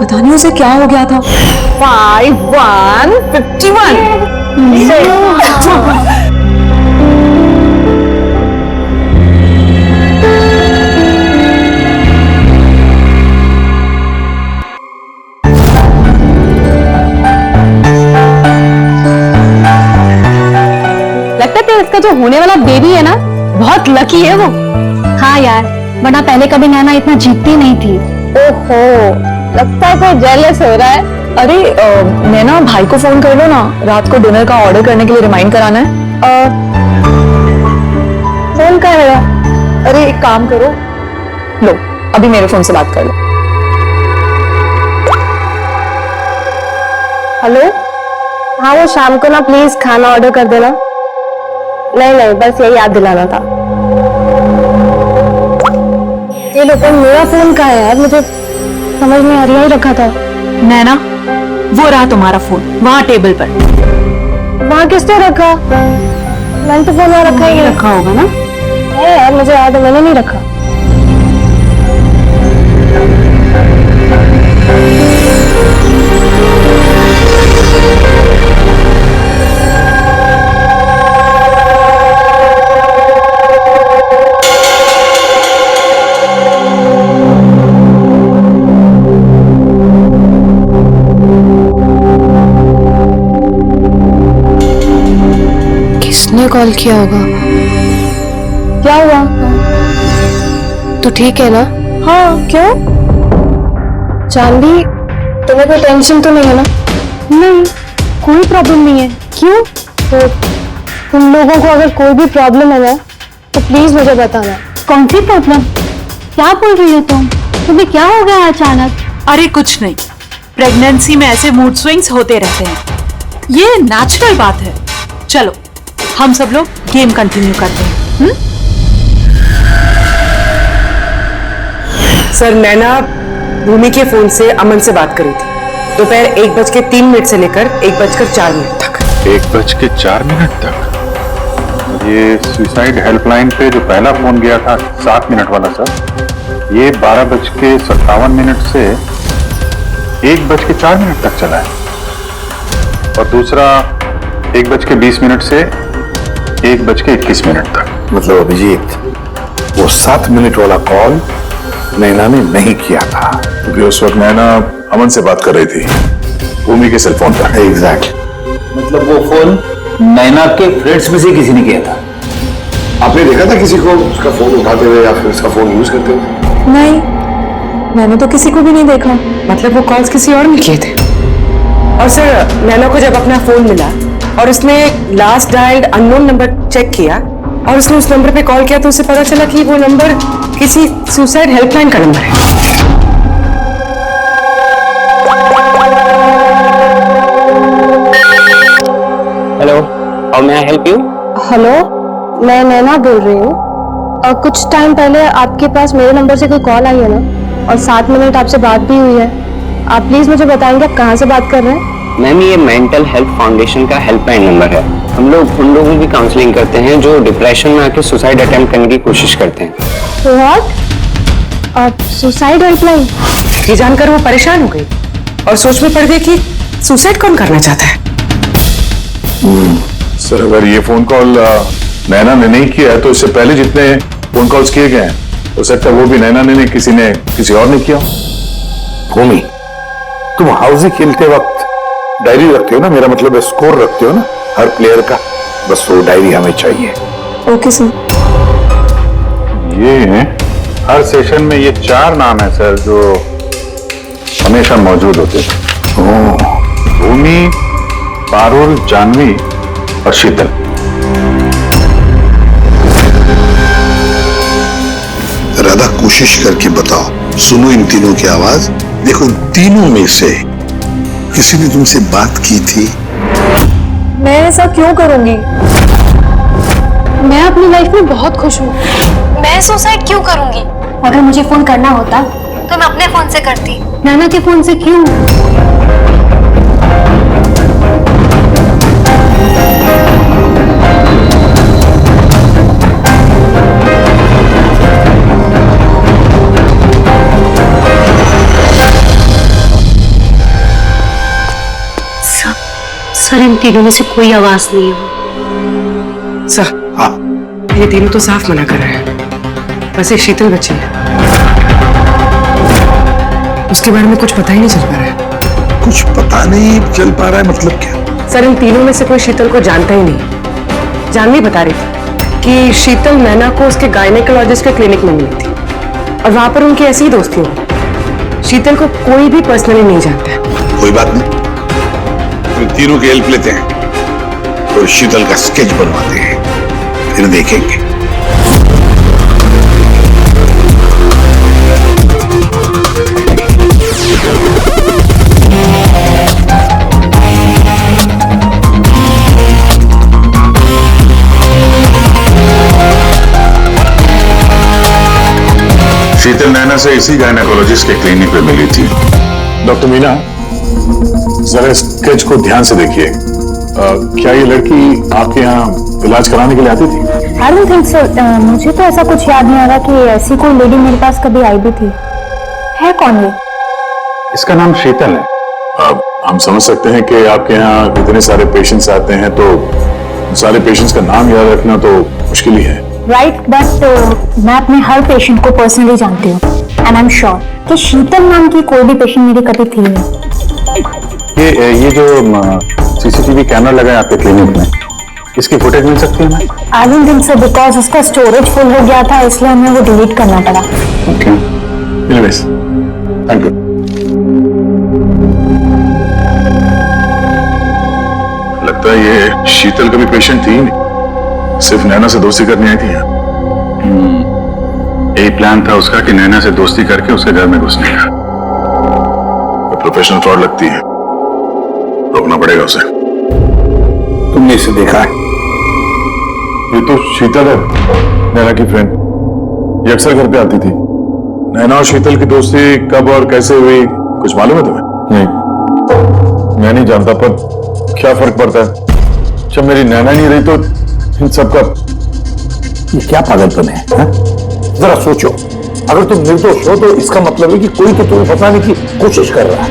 पता नहीं उसे क्या हो गया था। 5151। लगता है इसका जो होने वाला बेबी है ना, बहुत लकी है वो। हाँ यार, वरना पहले कभी नैना इतना जीतती नहीं थी। ओहो, लगता है कोई जेलस हो रहा है। अरे नैना, भाई को फोन कर लो ना, रात को डिनर का ऑर्डर करने के लिए रिमाइंड कराना है। फोन का है? अरे एक काम करो, लो अभी मेरे फोन से बात कर लो। हेलो, हाँ वो शाम को ना प्लीज खाना ऑर्डर कर देना। नहीं, बस यही याद दिलाना था। ये लो, पर मेरा फोन कहाँ है यार? मुझे समझ में आ रहा ही रखा था। नैना, वो रहा तुम्हारा फोन वहाँ टेबल पर। वहाँ किसने रखा? मैंने तो फोन वहाँ रखा ही रखा होगा ना? नहीं यार, मुझे याद है मैंने नहीं रखा। किसने कॉल किया होगा? क्या हुआ? तू ठीक है ना? हाँ, क्यों? चांदी, तुम्हें कोई टेंशन तो नहीं है ना? नहीं, कोई प्रॉब्लम नहीं है। क्यों? तो तुम लोगों को अगर कोई भी प्रॉब्लम है ना, तो प्लीज मुझे बताना। कौन सी प्रॉब्लम? क्या बोल रही हो तुम? तुम्हें क्या हो गया अचानक? अरे कुछ नहीं, प्रेगनेंसी में ऐसे मूड स्विंग्स होते रहते हैं, ये नेचुरल बात है। चलो हम सब लोग गेम कंटिन्यू करते हैं। सर, नैना भूमि के फोन से अमन से बात करी थी दोपहर 1:03 से लेकर 1:04 तक। 1:04 तक? ये सुसाइड हेल्पलाइन पे जो पहला फोन गया था 7 मिनट वाला सर, ये 12:57 से 1:04 तक चला है, और दूसरा 1:20 से 1:21 तक। मतलब अभिजीत, वो 7 मिनट वाला कॉल नैना ने नहीं किया था। क्योंकि उस वक्त नैना अमन से बात कर रही थी भूमि के सेल फोन पर। एग्जैक्टली। मतलब वो फोन नैना के फ्रेंड्स में से किसी ने किया था? आपने देखा था किसी को उसका फोन उठाते हुए या फिर उसका फोन यूज करते हुए? नहीं, मैंने तो किसी को भी नहीं देखा। मतलब वो कॉल्स किसी और ने किए थे। और सर, नैना को जब अपना फोन मिला और उसने last dialled unknown number check किया और उसने उस नंबर पे कॉल किया तो उसे पता चला कि वो नंबर किसी सुसाइड हेल्पलाइन का नंबर है। Hello, how may I help you? Hello, मैं नैना बोल रही हूँ। और कुछ टाइम पहले आपके पास मेरे नंबर से कोई कॉल आई है ना, और 7 मिनट आपसे बात भी हुई है। आप प्लीज मुझे बताएंगे आप कहाँ से बात कर रहे हैं? मैम, ये मेंटल हेल्थ फाउंडेशन का हेल्पलाइन नंबर है। हम लोग उन लोगों की काउंसलिंग करते हैं जो डिप्रेशन में आके सुसाइड अटेम्प्ट करने की कोशिश करते हैं। व्हाट? Suicide helpline? ये जानकर वो परेशान हो गई और सोच में पड़ गई कि सुसाइड कौन करना चाहता है। सर, अगर ये फोन कॉल नैना ने नहीं किया है तो इससे पहले जितने फोन कॉल्स किए गए हैं हो सकता है वो भी नैना ने नहीं, किसी और ने किया। भूमि, तुम हाउसी खेलते वक्त डायरी रखते हो ना? मेरा मतलब है स्कोर रखते हो ना हर प्लेयर का? बस वो डायरी हमें चाहिए। Okay sir. ये हर सेशन में ये 4 नाम है सर जो हमेशा मौजूद होते थे। भूमि, पारुल, जानवी और शीतल। राधा, कोशिश करके बताओ। सुनो इन तीनों की आवाज। देखो, तीनों में से किसी ने तुमसे बात की थी? मैं ऐसा क्यों करूंगी? मैं अपनी लाइफ में बहुत खुश हूँ। मैं सुसाइड क्यों करूंगी? अगर मुझे फोन करना होता तो मैं अपने फोन से करती। नैना के फोन से क्यों? सर, इन तीनों में से कोई आवाज नहीं है। सर, ये तीनों तो साफ मना कर रहे हैं। बस एक शीतल बची है, उसके बारे में कुछ पता ही नहीं चल पा रहा है। कुछ पता नहीं चल पा रहा है मतलब क्या? सर, इन तीनों में से कोई शीतल को जानता ही नहीं। जानवी बता रही थी कि शीतल नैना को उसके गायनेकोलॉजिस्ट के क्लिनिक में मिली थी और वहां पर उनकी ऐसी ही दोस्ती हुई। शीतल को कोई भी पर्सनली नहीं जानता है। कोई बात नहीं, तीनों की हेल्प लेते हैं और शीतल का स्केच बनवाते हैं, फिर देखेंगे। शीतल नैना से इसी गायनेकोलॉजिस्ट के क्लिनिक पे मिली थी। डॉक्टर मीना, जरा स्केच को ध्यान से देखिए। क्या ये लड़की आपके यहाँ इलाज कराने के लिए आती थी? I don't think so. मुझे तो ऐसा कुछ याद नहीं आ रहा कि ऐसी कोई लेडी मेरे पास कभी आई भी थी। है कौन ये? इसका नाम शीतल है। हम समझ सकते हैं कि आपके यहाँ इतने सारे पेशेंट्स आते हैं तो सारे पेशेंट्स का नाम याद रखना तो मुश्किल ही है। राइट, बट मैं अपने हर पेशेंट को पर्सनली जानती हूँ एंड आई एम श्योर कि शीतल नाम की कोई भी पेशेंट मेरी कभी थी नहीं। ये जो सीसीटीवी कैमरा लगा है आपके क्लिनिक में, इसकी फुटेज मिल सकती है ना? I don't think so, because उसका स्टोरेज फुल हो गया था इसलिए हमें वो डिलीट करना पड़ा। Okay, anyways, thank you. लगता है ये शीतल कभी पेशेंट थी ही नहीं, सिर्फ नैना से दोस्ती करनी आई थी। यही प्लान था उसका कि नैना से दोस्ती करके उसके घर में घुसने का। प्रोफेशनल फ्रॉड लगती है, रोकना पड़ेगा उसे। तुमने इसे देखा है? ये तो शीतल है, नैना की फ्रेंड। ये अक्सर घर पे आती थी। नैना और शीतल की दोस्ती कब और कैसे हुई कुछ मालूम है तुम्हें? नहीं, मैं नहीं जानता, पर क्या फर्क पड़ता है? जब मेरी नैना नहीं रही तो इन सबका ये क्या पागलपन है, हा? जरा सोचो, अगर तुम निर्दोष हो तो इसका मतलब है कि कोई तो तुम्हें फंसाने की कोशिश कर रहा है।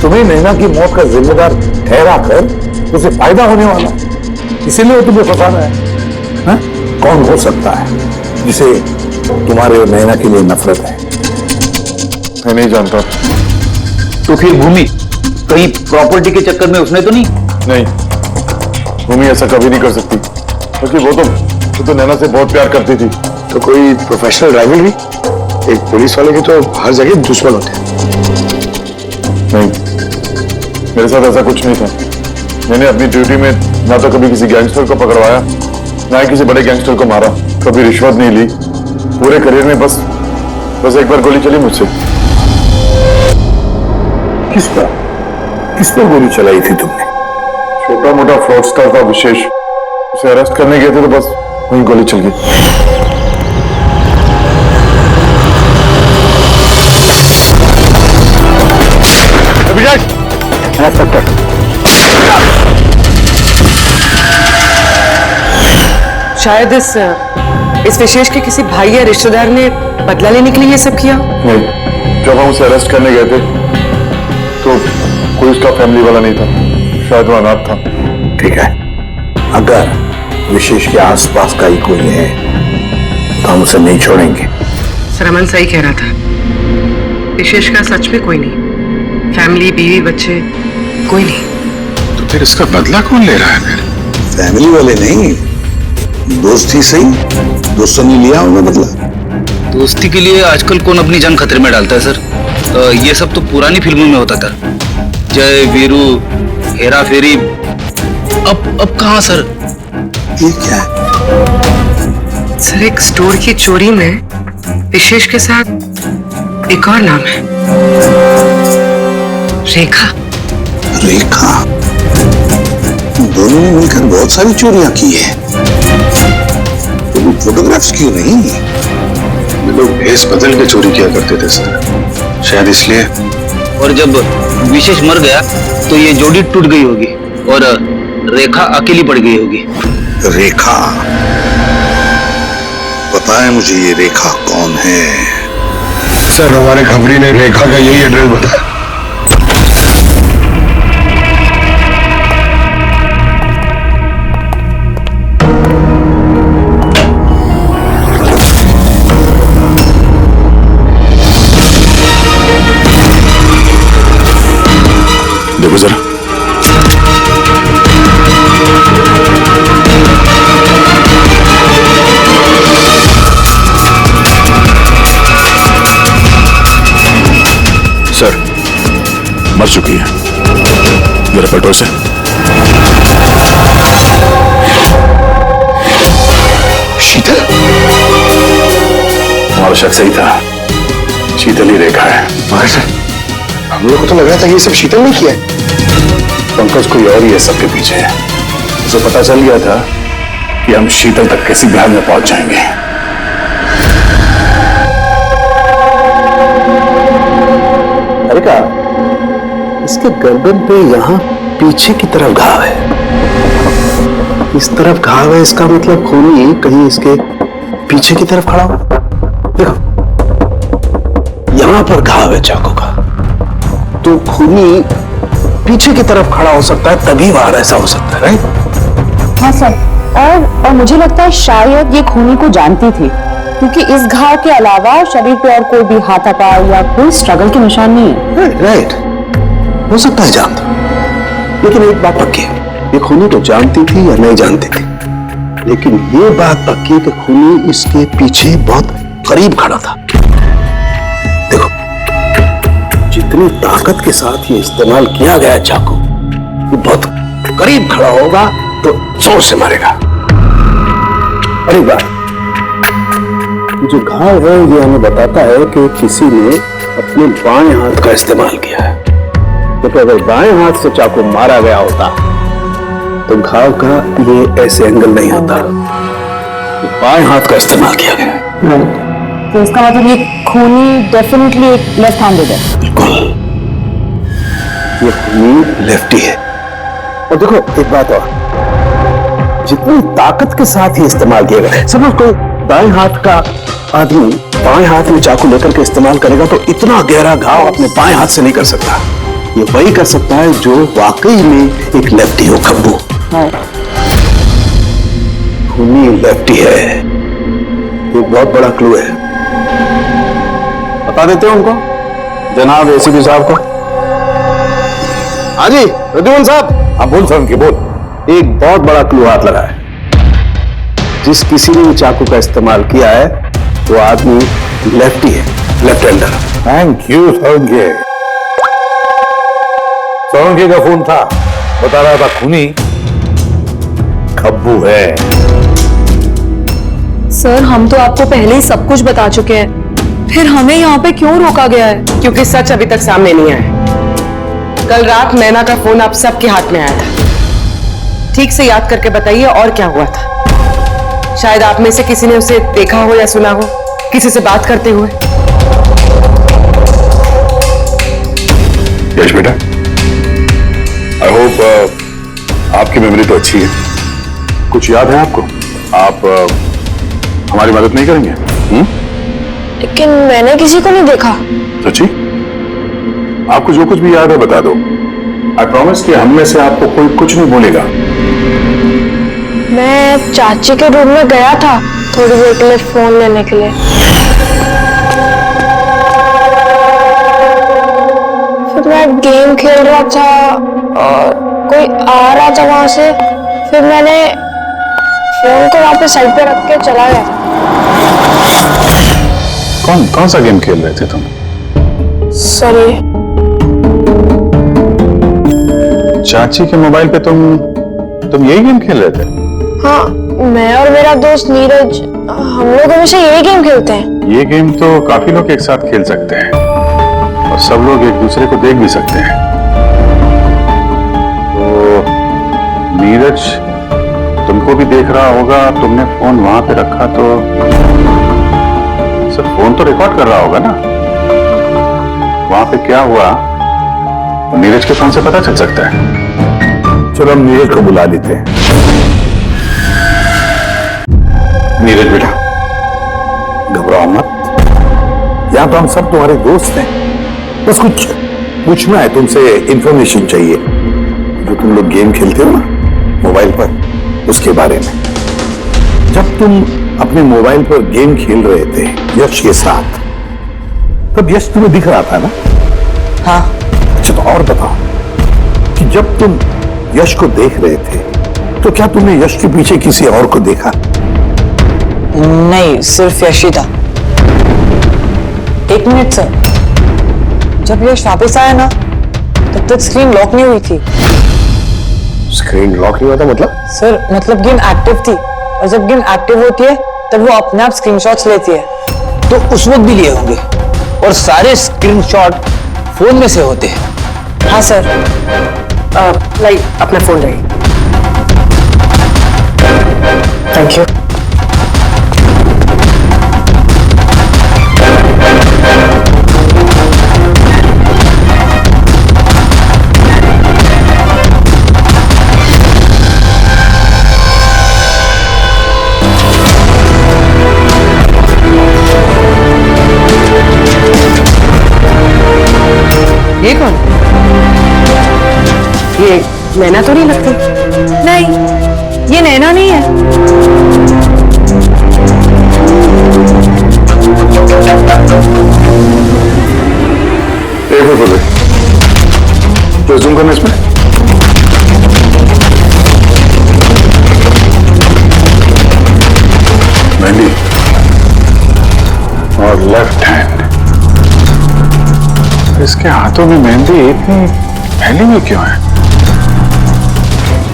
तुम्हें नैना की मौत का जिम्मेदार ठहरा कर उसे फायदा होने वाला, इसीलिए वो तुम्हें फंसा रहा है। कौन हो सकता है जिसे तुम्हारे और नैना के लिए नफरत है। मैं नहीं जानता। तो फिर भूमि कहीं प्रॉपर्टी के चक्कर में उसने तो नहीं? नहीं, भूमि ऐसा कभी नहीं कर सकती, क्योंकि वो तो नैना से बहुत प्यार करती थी। तो कोई प्रोफेशनल राइवलरी? एक पुलिस वाले के तो हर जगह दुश्मन होते हैं। नहीं, मेरे साथ ऐसा कुछ नहीं था। मैंने अपनी ड्यूटी में ना तो कभी किसी गैंगस्टर को पकड़वाया, ना ही किसी बड़े गैंगस्टर को मारा, कभी रिश्वत नहीं ली। पूरे करियर में बस एक बार गोली चली मुझसे। किस पर गोली चलाई थी तुमने? छोटा मोटा फ्रॉडस्टर था विशेष, उसे अरेस्ट करने गए थे तो बस वहीं गोली चल गई। शायद इस विशेष के किसी भाई या रिश्तेदार ने बदला लेने के लिए ये सब किया। नहीं, जब हम उसे अरेस्ट करने गए थे तो कोई उसका फैमिली वाला नहीं था, शायद वो अनाथ था। ठीक है, अगर विशेष के आसपास का ही कोई है तो हम उसे नहीं छोड़ेंगे। सर अमन सही कह रहा था, विशेष का सच में कोई नहीं, फैमिली बीवी बच्चे कोई नहीं। तो फिर इसका बदला कौन ले रहा है फिर? फैमिली वाले नहीं, दोस्त ही सही। दोस्तों ने लिया होगा बदला। दोस्ती के लिए आजकल कौन अपनी जान खतरे में डालता है सर? ये सब तो पुरानी फिल्मों में होता था, जय वीरू, हेरा फेरी। अब कहाँ सर? ये क्या है? सर एक स्टोर की चोरी में विशेष के साथ एक और नाम है, रेखा। रेखा? दोनों ने मिलकर बहुत सारी चोरियां की है। फोटोग्राफ्स क्यों नहीं? ये लोग भेस बदल के चोरी किया करते थे सर, शायद इसलिए। और जब विशेष मर गया तो ये जोड़ी टूट गई होगी और रेखा अकेली पड़ गई होगी। रेखा? पता है मुझे ये रेखा कौन है? सर हमारे खबरी ने रेखा का यही एड्रेस बताया। देखो जरा। सर मर चुकी है, जरा पेट्रोल से। शीतल? हमारा शक सही था, शीतल ही रेखा है। मगर सर हम लोग को तो लग रहा था ये सब शीतल ने किया है। पंकज कोई और ही है सबके पीछे। उसे पता चल गया था कि हम शीतल तक किसी बिहार में पहुंच जाएंगे। अरे का इसके गर्दन पे यहाँ पीछे की तरफ घाव है, इस तरफ घाव है, इसका मतलब खूनी कहीं इसके पीछे की तरफ खड़ा हो। देखो यहाँ पर घाव है चाकू का, तो खूनी पीछे की तरफ खड़ा हो सकता है, तभी वार ऐसा हो सकता है। राइट? हाँ सर, और मुझे लगता है शायद ये खूनी को जानती थी, क्योंकि इस घाव के अलावा शरीर पे और कोई भी हाथापाई या कोई स्ट्रगल के निशान नहीं है। राइट, हो सकता है जानती, लेकिन एक बात पक्की है, ये खूनी को जानती थी या नहीं जानती थी, लेकिन ये बात पक्की है कि खूनी इसके पीछे बहुत करीब खड़ा था। देखो जितनी ताकत के साथ ये इस्तेमाल किया गया चाकू, ये बहुत करीब खड़ा होगा तो जोर से मारेगा। अरे बात, जो घाव है ये हमें बताता है कि किसी ने अपने बाएं हाथ का इस्तेमाल किया है, तो अगर बाएं हाथ से चाकू मारा गया होता तो घाव का ये ऐसे एंगल नहीं होता, तो बाएं हाथ का इस्तेमाल किया गया। तो इसका मतलब ये खूनी डेफिनेटली एक लेफ्ट हैंडेड है। बिल्कुल, ये खूनी लेफ्टी है। और देखो एक बात और, जितनी ताकत के साथ ही इस्तेमाल किया गया, समझ कोई दाएं हाथ का आदमी बाएं हाथ में चाकू लेकर के इस्तेमाल करेगा तो इतना गहरा घाव अपने बाएं हाथ से नहीं कर सकता। ये वही कर सकता है जो वाकई में एक लेफ्टी हो। खब्बू खूनी लेफ्टी है, एक बहुत बड़ा क्लू है। बता देते हो उनको, जनाब एसीपी साहब को। हाँ जी प्रद्युम्न साहब। हाँ बोल सर, बोल। एक बहुत बड़ा क्लू हाथ लगा है। जिस किसी ने भी चाकू का इस्तेमाल किया है वो आदमी लेफ्टी है, left hander. Thank you Solanki. Solanki का फोन था, बता रहा था खूनी खब्बू है। सर हम तो आपको पहले ही सब कुछ बता चुके हैं, फिर हमें यहाँ पे क्यों रोका गया है? क्योंकि सच अभी तक सामने नहीं आया। कल रात नैना का फोन आप सबके हाथ में आया था। ठीक से याद करके बताइए और क्या हुआ था। शायद आप में से किसी ने उसे देखा हो या सुना हो किसी से बात करते हुए। यश बेटा, आई होप आपकी मेमोरी तो अच्छी है, कुछ याद है आपको? आप हमारी मदद नहीं करेंगे? लेकिन मैंने किसी को नहीं देखा। सच्ची? आपको जो कुछ भी याद है बता दो। आई प्रॉमिस कि हम में से आपको कोई कुछ नहीं बोलेगा। मैं चाची के रूम में गया था थोड़ी देर के लिए फोन लेने के लिए। फिर मैं गेम खेल रहा था और कोई आ रहा था वहां से, फिर मैंने फोन को वहां पे साइड पे रख के चला गया। कौन सा गेम खेल रहे थे तुम? सॉरी। चाची के मोबाइल पे तुम यही गेम खेल रहे थे? हाँ, मैं और मेरा दोस्त नीरज, हम लोग हमेशा यही गेम खेलते हैं। ये गेम तो काफी लोग एक साथ खेल सकते हैं और सब लोग एक दूसरे को देख भी सकते हैं। तो नीरज तुमको भी देख रहा होगा, तुमने फोन वहां पे रखा तो सर फोन तो रिकॉर्ड कर रहा होगा ना। वहां पे क्या हुआ नीरज के फोन से पता चल सकता है। चलो हम नीरज को बुला लेते हैं। नीरज बेटा घबराओ मत, यहां तो हम सब तुम्हारे दोस्त हैं। बस कुछ पूछना है तुमसे, इंफॉर्मेशन चाहिए। जो तुम लोग गेम खेलते हो ना मोबाइल पर, उसके बारे में। जब तुम अपने मोबाइल पर गेम खेल रहे थे यश के साथ, तब यश तुम्हें दिख रहा था ना? हाँ। अच्छा तो और बताओ कि जब तुम यश को देख रहे थे तो क्या तुमने यश के पीछे किसी और को देखा? नहीं, सिर्फ यश ही था। एक मिनट सर, जब यश वापस आया ना तब तक स्क्रीन लॉक नहीं हुई थी। स्क्रीन लॉक नहीं हुआ था मतलब? सर मतलब गेम एक्टिव थी, और जब गेम एक्टिव होती है तब वो अपने आप स्क्रीनशॉट्स लेती है। तो उस वक्त भी लिए होंगे, और सारे स्क्रीनशॉट फोन में से होते हैं। हाँ सर। लाइक अपना फोन रही। Thank you. ये कौन? ये नैना तो नहीं लगती। नहीं, ये नैना नहीं है। एक मिनट बोले तो जूम करना इसमें। मेहंदी और लेफ्ट हैंड, इसके हाथों में मेहंदी इतनी फैली हुई क्यों है?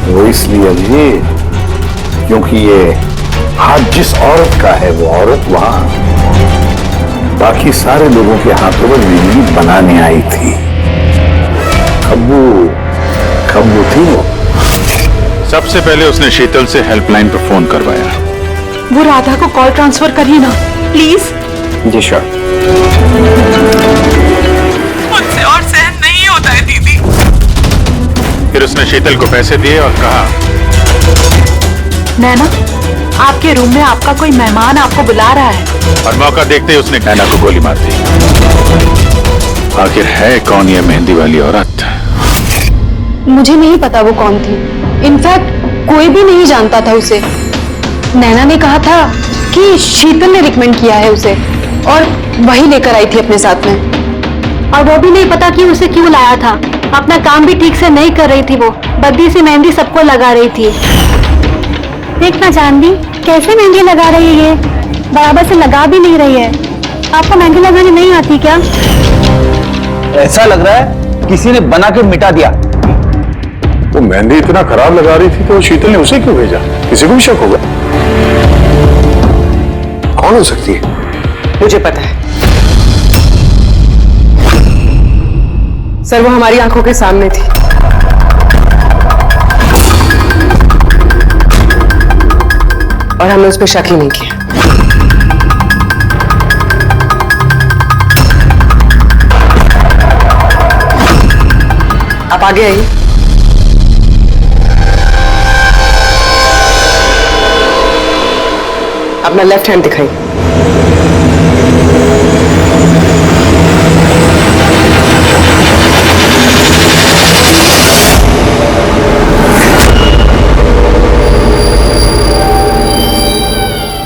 वो इसलिए अभी क्योंकि ये हाथ जिस औरत का है वो औरत वहां बाकी सारे लोगों के हाथों में मेहंदी बनाने आई थी। खब्बू थी वो। सबसे पहले उसने शीतल से हेल्पलाइन पर फोन करवाया। वो राधा को कॉल ट्रांसफर करिए ना प्लीज। Ji sure. मुझसे और सहन नहीं होता है दीदी। फिर उसने शीतल को पैसे दिए और कहा, नैना आपके रूम में आपका कोई मेहमान आपको बुला रहा है। और मौका देखते ही उसने नैना को गोली मार दी। आखिर है कौन ये मेहंदी वाली औरत? मुझे नहीं पता वो कौन थी। इनफैक्ट कोई भी नहीं जानता था उसे। नैना ने कहा था कि शीतल ने रिकमेंड किया है उसे और वही लेकर आई थी अपने साथ में। और वो भी नहीं पता कि उसे क्यों लाया था। अपना काम भी ठीक से नहीं कर रही थी, वो बद्दी से मेहंदी सबको लगा रही थी। देखना जानवी कैसे मेहंदी लगा रही है, ये बराबर से लगा भी नहीं रही है। आपको मेहंदी लगाने नहीं आती क्या? ऐसा लग रहा है किसी ने बना के मिटा दिया। वो मेहंदी इतना खराब लगा रही थी तो शीतल ने उसे क्यों भेजा? किसी को भी शक होगा। कौन हो सकती है? मुझे पता है सर, वो हमारी आंखों के सामने थी। और हमने उस पर शक ही नहीं किया। आप आगे आइए। अपना लेफ्ट हैंड दिखाइए।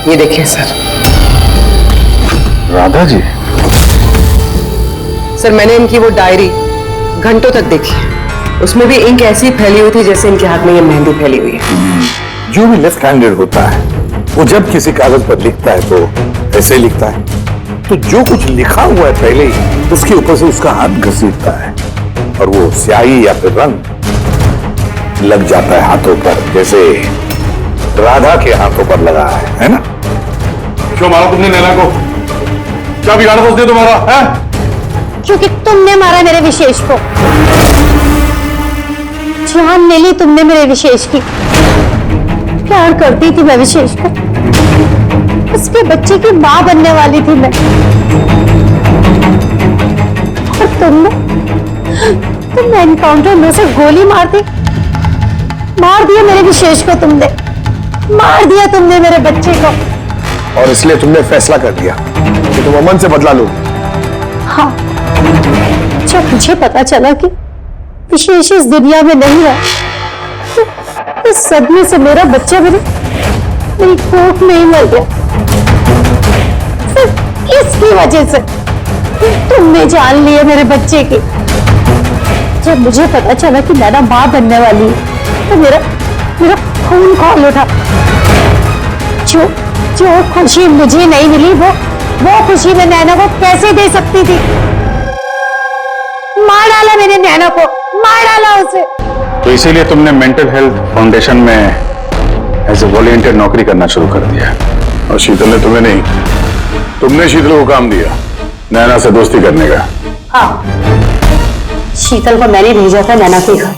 ये देखिए सर। राधा जी? सर मैंने इनकी वो डायरी घंटों तक देखी है। उसमें भी इंक ऐसी फैली हुई थी जैसे इनके हाथ में ये मेहंदी फैली हुई है। जो भी लेफ्ट हैंडेड होता है वो जब किसी कागज पर लिखता है तो ऐसे लिखता है, तो जो कुछ लिखा हुआ है पहले ही उसके ऊपर से उसका हाथ घसीटता है और वो स्याही या फिर रंग लग जाता है हाथों पर, जैसे राधा के हाथों पर लगा है ना? क्यों मारा तुमने नैना को? क्या बिगाड़ा उसने तुम्हारा है? क्योंकि तुमने मारा मेरे विशेष को। जान ले ली तुमने मेरे विशेष की। प्यार करती थी मैं विशेष को, उसके बच्चे की मां बनने वाली थी मैं। और तुमने एनकाउंटर में से गोली मार दिया मेरे विशेष को। तुमने मार दिया तुमने मेरे बच्चे को। और इसलिए तुमने फैसला कर दिया कि तुम अमन से बदला लो। हाँ, जब मुझे पता चला कि विशेष इस दुनिया में नहीं है, तो इस सदमे से मेरा बच्चा मेरी कोख में ही मर गया। सिर्फ इसकी वजह से तुमने जान लिया मेरे बच्चे की। जब मुझे पता चला कि नैना मां बनने वाली है, तो मेरा खून खौल उठा। जो खुशी मुझे नहीं मिली वो खुशी मैं नैना को कैसे दे सकती थी? मार डाला मैंने नैना को, मार डाला उसे। तो इसीलिए तुमने मेंटल हेल्थ फाउंडेशन में एज ए वॉलंटियर नौकरी करना शुरू कर दिया। और शीतल ने तुम्हें नहीं, तुमने शीतल को काम दिया नैना से दोस्ती करने का। हाँ, शीतल को मैंने भेजा था नैना के घर।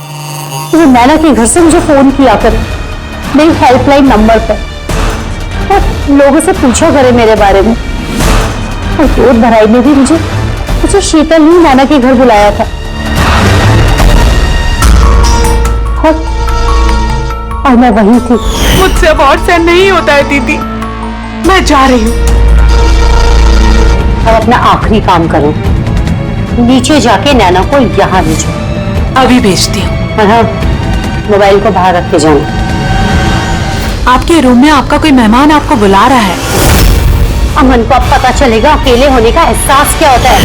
तो नैना के घर से मुझे फोन किया कर मेरी हेल्पलाइन नंबर पर, और लोगों से पूछा करे मेरे बारे में। और दूध भराई में भी मुझे शीतल ही नैना के घर बुलाया था। और मैं वही थी। मुझसे अब और सहन नहीं होता है दीदी, मैं जा रही हूँ। अब अपना आखिरी काम करो, नीचे जाके नैना को यहाँ भेजो। अभी भेजती हूँ। मोबाइल को बाहर रख के जाना। आपके रूम में आपका कोई मेहमान आपको बुला रहा है। अमन को अब पता चलेगा अकेले होने का एहसास क्या होता है।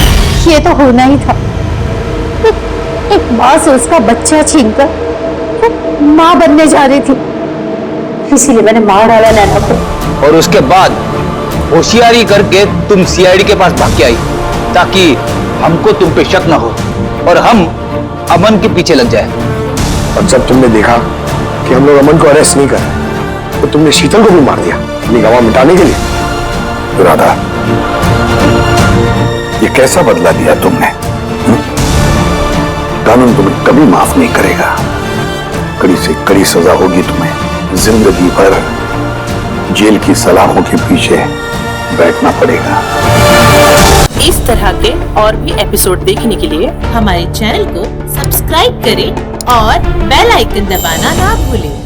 ये तो होना ही था। एक माँ से उसका बच्चा छीनकर माँ बनने जा रही थी, इसीलिए मैंने मार डाला नैना को। और उसके बाद होशियारी करके तुम सीआईडी के पास भाग के आई ताकि हमको तुम पे शक ना हो और हम अमन के पीछे लग जाए। और जब तुमने देखा कि हम लोग अमन को अरेस्ट नहीं कर रहे, तो तुमने शीतल को भी मार दिया अपनी गवाह मिटाने के लिए। तो राधा, ये कैसा बदला दिया तुमने? कानून तुम्हें कभी माफ नहीं करेगा। कड़ी से कड़ी सजा होगी तुम्हें। जिंदगी भर जेल की सलाखों के पीछे बैठना पड़ेगा। इस तरह के और भी एपिसोड देखने के लिए हमारे चैनल को सब्सक्राइब करें और बेल आइकन दबाना ना भूलें।